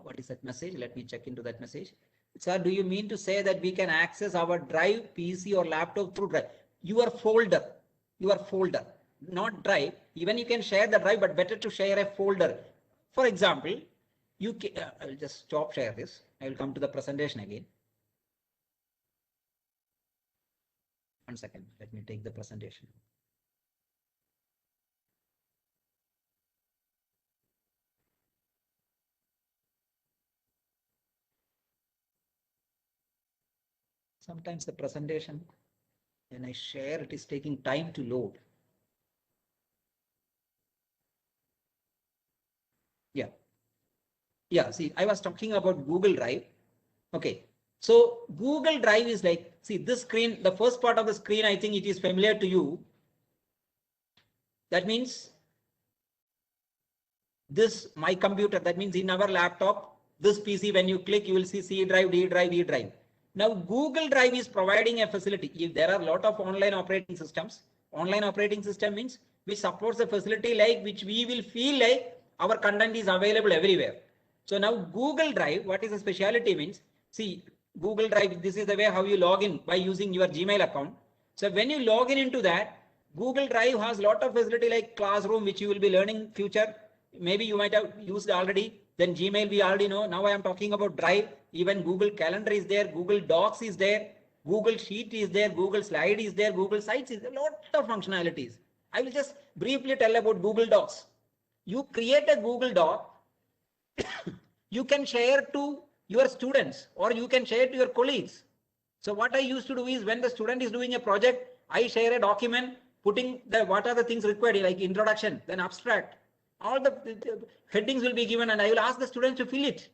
what is that message? Let me check into that message. Sir, do you mean to say that we can access our drive, PC or laptop through drive? Your folder, not drive. Even you can share the drive, but better to share a folder. For example, you can, I'll just stop share this. I will come to the presentation again. One second, let me take the presentation. Sometimes the presentation, when I share, it is taking time to load. Yeah, see, I was talking about Google Drive. Okay, so Google Drive is like, see this screen, the first part of the screen, I think it is familiar to you. That means this my computer, that means in our laptop, this PC, when you click, you will see C drive, D drive, E drive. Now Google Drive is providing a facility. If there are a lot of online operating systems, online operating system means which supports a facility like which we will feel like our content is available everywhere. So now Google Drive, what is the speciality means, see Google Drive, this is the way how you log in by using your Gmail account. So when you log in into that, Google Drive has a lot of facility like Classroom, which you will be learning future. Maybe you might have used already. Then Gmail, we already know. Now I am talking about Drive. Even Google Calendar is there. Google Docs is there. Google Sheet is there. Google Slide is there. Google Sites is there. A lot of functionalities. I will just briefly tell about Google Docs. You create a Google Doc. you can share to your students or you can share to your colleagues. So what I used to do is when the student is doing a project, I share a document putting the what are the things required like introduction, then abstract. All the headings will be given and I will ask the students to fill it.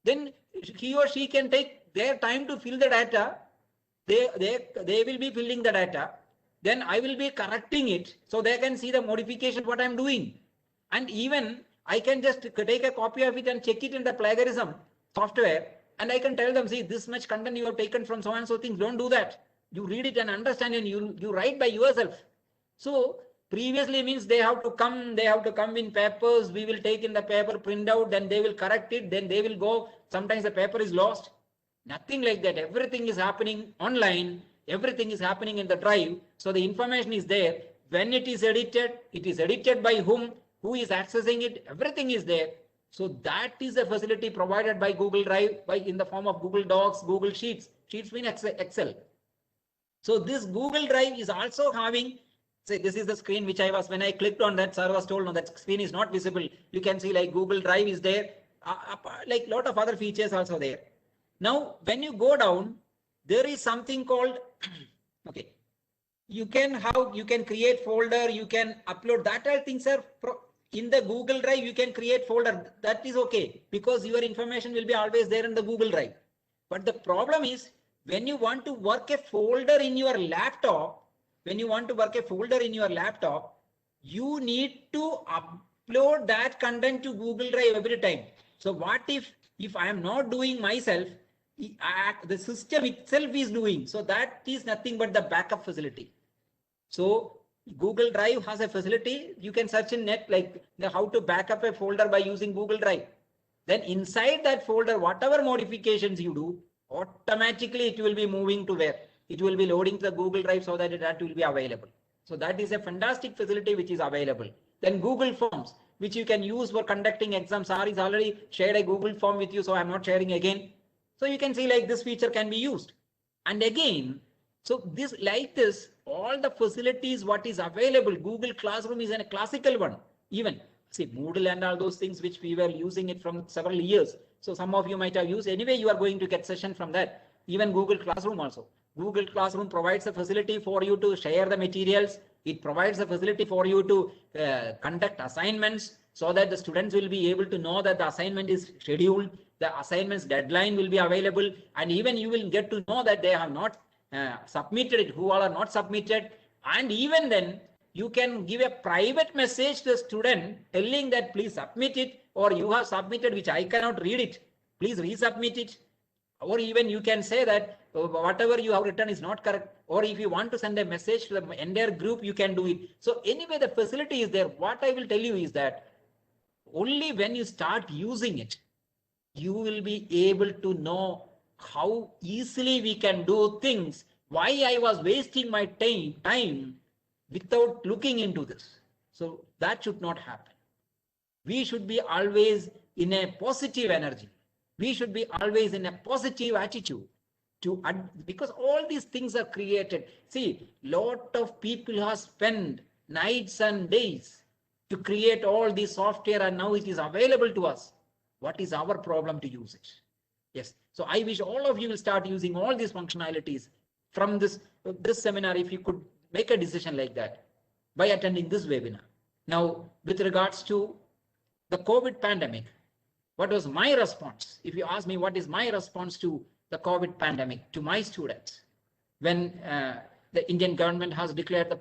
Then he or she can take their time to fill the data. They will be filling the data. Then I will be correcting it so they can see the modification what I'm doing. And even I can just take a copy of it and check it in the plagiarism software and I can tell them, see this much content you have taken from so and so things, don't do that. You read it and understand and you write by yourself. So previously means they have to come in papers, we will take in the paper printout, then they will correct it, then they will go, sometimes the paper is lost. Nothing like that, everything is happening online, everything is happening in the drive, so the information is there. When it is edited by whom, who is accessing it, everything is there. So that is a facility provided by Google Drive in the form of Google Docs, Google Sheets mean Excel. So this Google Drive is also having, say this is the screen which when I clicked on that, sir was told no, that screen is not visible. You can see like Google Drive is there, like lot of other features also there. Now, when you go down, there is something called, okay, you can create folder, you can upload that all things are in the Google Drive, you can create folder. That is okay because your information will be always there in the Google Drive. But the problem is when you want to work a folder in your laptop, you need to upload that content to Google Drive every time. So what if I am not doing myself, the system itself is doing, so that is nothing but the backup facility. So Google Drive has a facility, you can search in net like how to back up a folder by using Google Drive. Then inside that folder, whatever modifications you do, automatically it will be moving to where? It will be loading to the Google Drive so that that will be available. So that is a fantastic facility which is available. Then Google Forms, which you can use for conducting exams. Sir is already shared a Google form with you, so I'm not sharing again. So you can see like this feature can be used. And again, so this like this, all the facilities what is available, Google Classroom is a classical one. Even see Moodle and all those things which we were using it from several years. So some of you might have used. Anyway, you are going to get session from that. Even Google Classroom also. Google Classroom provides a facility for you to share the materials. It provides a facility for you to conduct assignments so that the students will be able to know that the assignment is scheduled. The assignment's deadline will be available. And even you will get to know that they have not submitted it, who all are not submitted. And even then you can give a private message to the student telling that please submit it, or you have submitted which I cannot read it, please resubmit it. Or even you can say that whatever you have written is not correct. Or if you want to send a message to the entire group, you can do it. So anyway, the facility is there. What I will tell you is that only when you start using it, you will be able to know how easily we can do things. Why I was wasting my time without looking into this. So that should not happen. We should be always in a positive energy. We should be always in a positive attitude because all these things are created. See, lot of people have spent nights and days to create all this software and now it is available to us. What is our problem to use it? Yes. So I wish all of you will start using all these functionalities from this seminar. If you could make a decision like that by attending this webinar. Now, with regards to the COVID pandemic, what was my response? If you ask me what is my response to the COVID pandemic, to my students, when the Indian government has declared the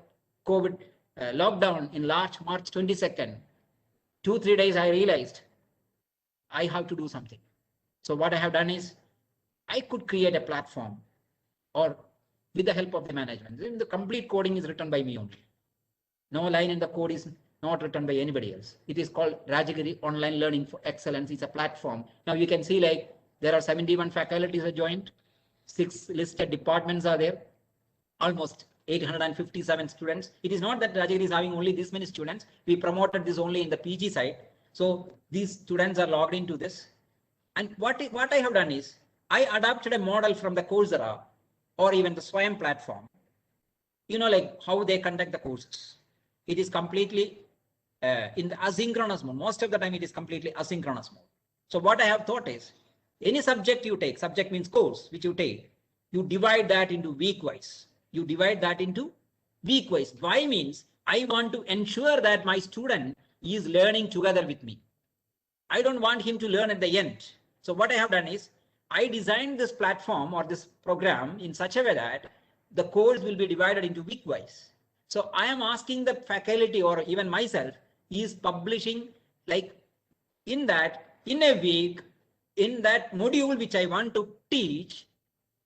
COVID lockdown in March 22nd, 2-3 days, I realized I have to do something. So what I have done is I could create a platform, or with the help of the management. The complete coding is written by me only. No line in the code is not written by anybody else. It is called Rajagiri Online Learning for Excellence. It's a platform. Now you can see like there are 71 faculties are joined, 6 listed departments are there, almost 857 students. It is not that Rajagiri is having only this many students. We promoted this only in the PG side. So these students are logged into this. And what I have done is I adopted a model from the Coursera or even the Swayam platform. You know, like how they conduct the courses. It is completely in the asynchronous mode. Most of the time it is completely asynchronous mode. So what I have thought is, any subject you take, subject means course, which you take, you divide that into week wise. You divide that into week wise. Why means I want to ensure that my student is learning together with me. I don't want him to learn at the end. So what I have done is, I designed this platform or this program in such a way that the course will be divided into week wise. So I am asking the faculty or even myself is publishing like in that, in a week, in that module which I want to teach,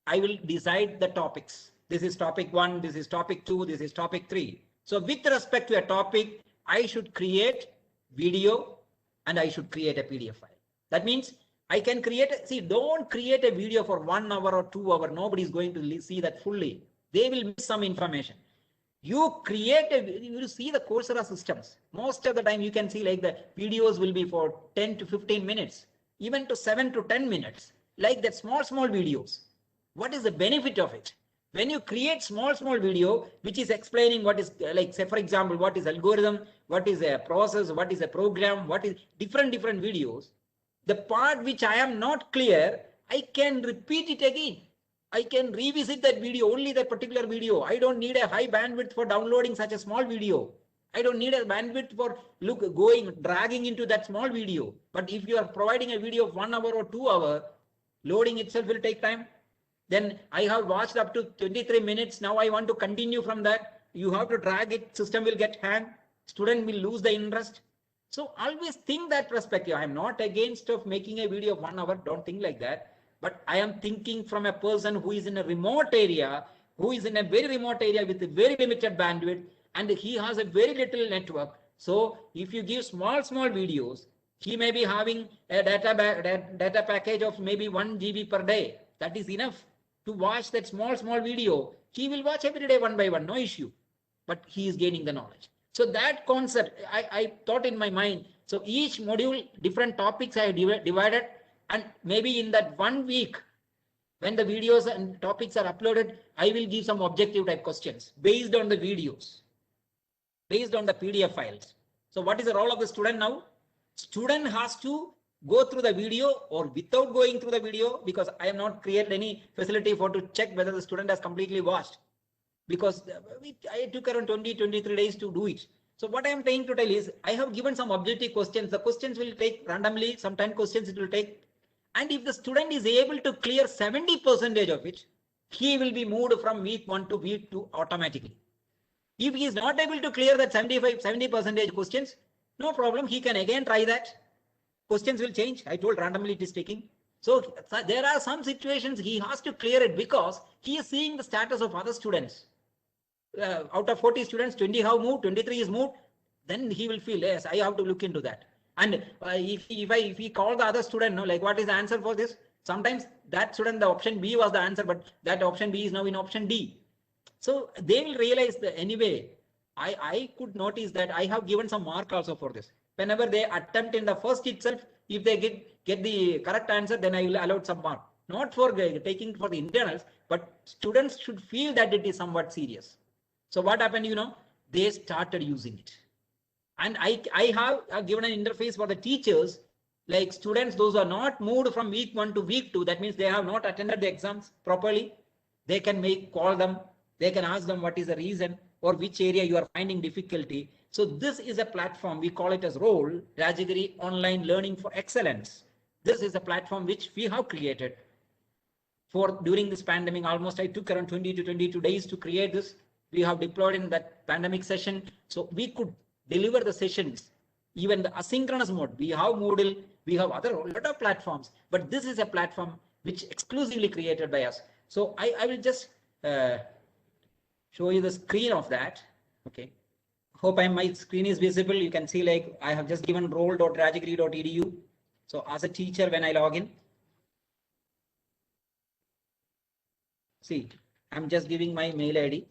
I will decide the topics. This is topic 1, this is topic 2, this is topic 3. So with respect to a topic, I should create video and I should create a PDF file. That means I can create, see, don't create a video for 1 hour or 2 hours. Nobody is going to see that fully. They will miss some information. You create a, you will see the Coursera systems. Most of the time you can see like the videos will be for 10 to 15 minutes, even to 7 to 10 minutes, like that small videos. What is the benefit of it? When you create small video, which is explaining what is like, say, for example, what is algorithm, what is a process, what is a program, what is different videos. The part which I am not clear, I can repeat it again. I can revisit that video, only that particular video. I don't need a high bandwidth for downloading such a small video. I don't need a bandwidth for dragging into that small video. But if you are providing a video of 1 hour or 2 hours, loading itself will take time. Then I have watched up to 23 minutes. Now I want to continue from that. You have to drag it. System will get hang. Student will lose the interest. So always think that perspective. I am not against of making a video of 1 hour. Don't think like that. But I am thinking from a person who is in a remote area, who is in a very remote area with a very limited bandwidth, and he has a very little network. So if you give small videos, he may be having a data package of maybe 1 GB per day. That is enough to watch that small video. He will watch every day 1 by 1, no issue. But he is gaining the knowledge. So that concept, I thought in my mind. So each module, different topics I divided. And maybe in that 1 week, when the videos and topics are uploaded, I will give some objective type questions based on the videos, based on the PDF files. So what is the role of the student now? Student has to go through the video or without going through the video, because I have not created any facility for to check whether the student has completely watched, because I took around 23 days to do it. So what I am trying to tell is, I have given some objective questions. The questions will take randomly, some 10 questions it will take. And if the student is able to clear 70% of it, he will be moved from week 1 to week 2 automatically. If he is not able to clear that 70% questions, no problem. He can again try that. Questions will change. I told randomly it is taking. So there are some situations he has to clear it because he is seeing the status of other students. Out of 40 students, 20 have moved, 23 is moved. Then he will feel, yes, I have to look into that. And if he call the other student, no, like what is the answer for this? Sometimes that student, the option B was the answer, but that option B is now in option D. So they will realize that anyway, I could notice that I have given some mark also for this. Whenever they attempt in the first itself, if they get the correct answer, then I will allow some mark. Not for taking for the internals, but students should feel that it is somewhat serious. So what happened, they started using it. And I have given an interface for the teachers, like students, those who are not moved from week 1 to week 2, that means they have not attended the exams properly. They can call them, they can ask them what is the reason or which area you are finding difficulty. So this is a platform, we call it as ROLE, Rajagiri Online Learning for Excellence. This is a platform which we have created for during this pandemic. Almost I took around 20 to 22 days to create this. We have deployed in that pandemic session. So we could deliver the sessions, even the asynchronous mode. We have Moodle, we have other lot of platforms, but this is a platform which exclusively created by us. So I will just show you the screen of that. Okay. Hope my screen is visible. You can see like I have just given role.rajagiri.edu. So as a teacher, when I log in, see, I'm just giving my mail ID.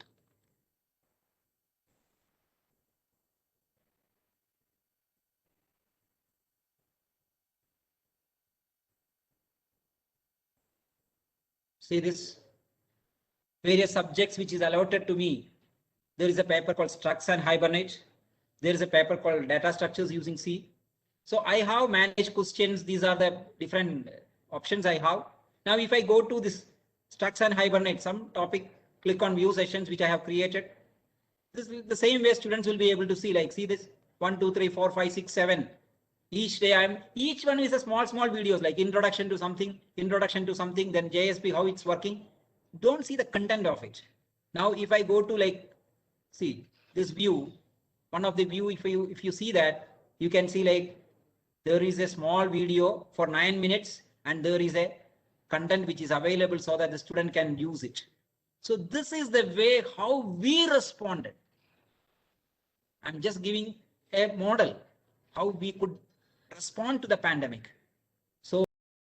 See this various subjects which is allotted to me. There is a paper called Structs and Hibernate. There is a paper called Data Structures using C. So I have managed questions. These are the different options I have. Now, if I go to this Structs and Hibernate, some topic, click on view sessions, which I have created. This is the same way students will be able to see, like, see this 1, 2, 3, 4, 5, 6, 7. Each day each one is a small videos, like introduction to something, then JSP, how it's working. Don't see the content of it. Now, if I go to, like, see this view, one of the view, if you see that, you can see, like, there is a small video for 9 minutes and there is a content which is available so that the student can use it. So this is the way how we responded. I'm just giving a model how we could respond to the pandemic.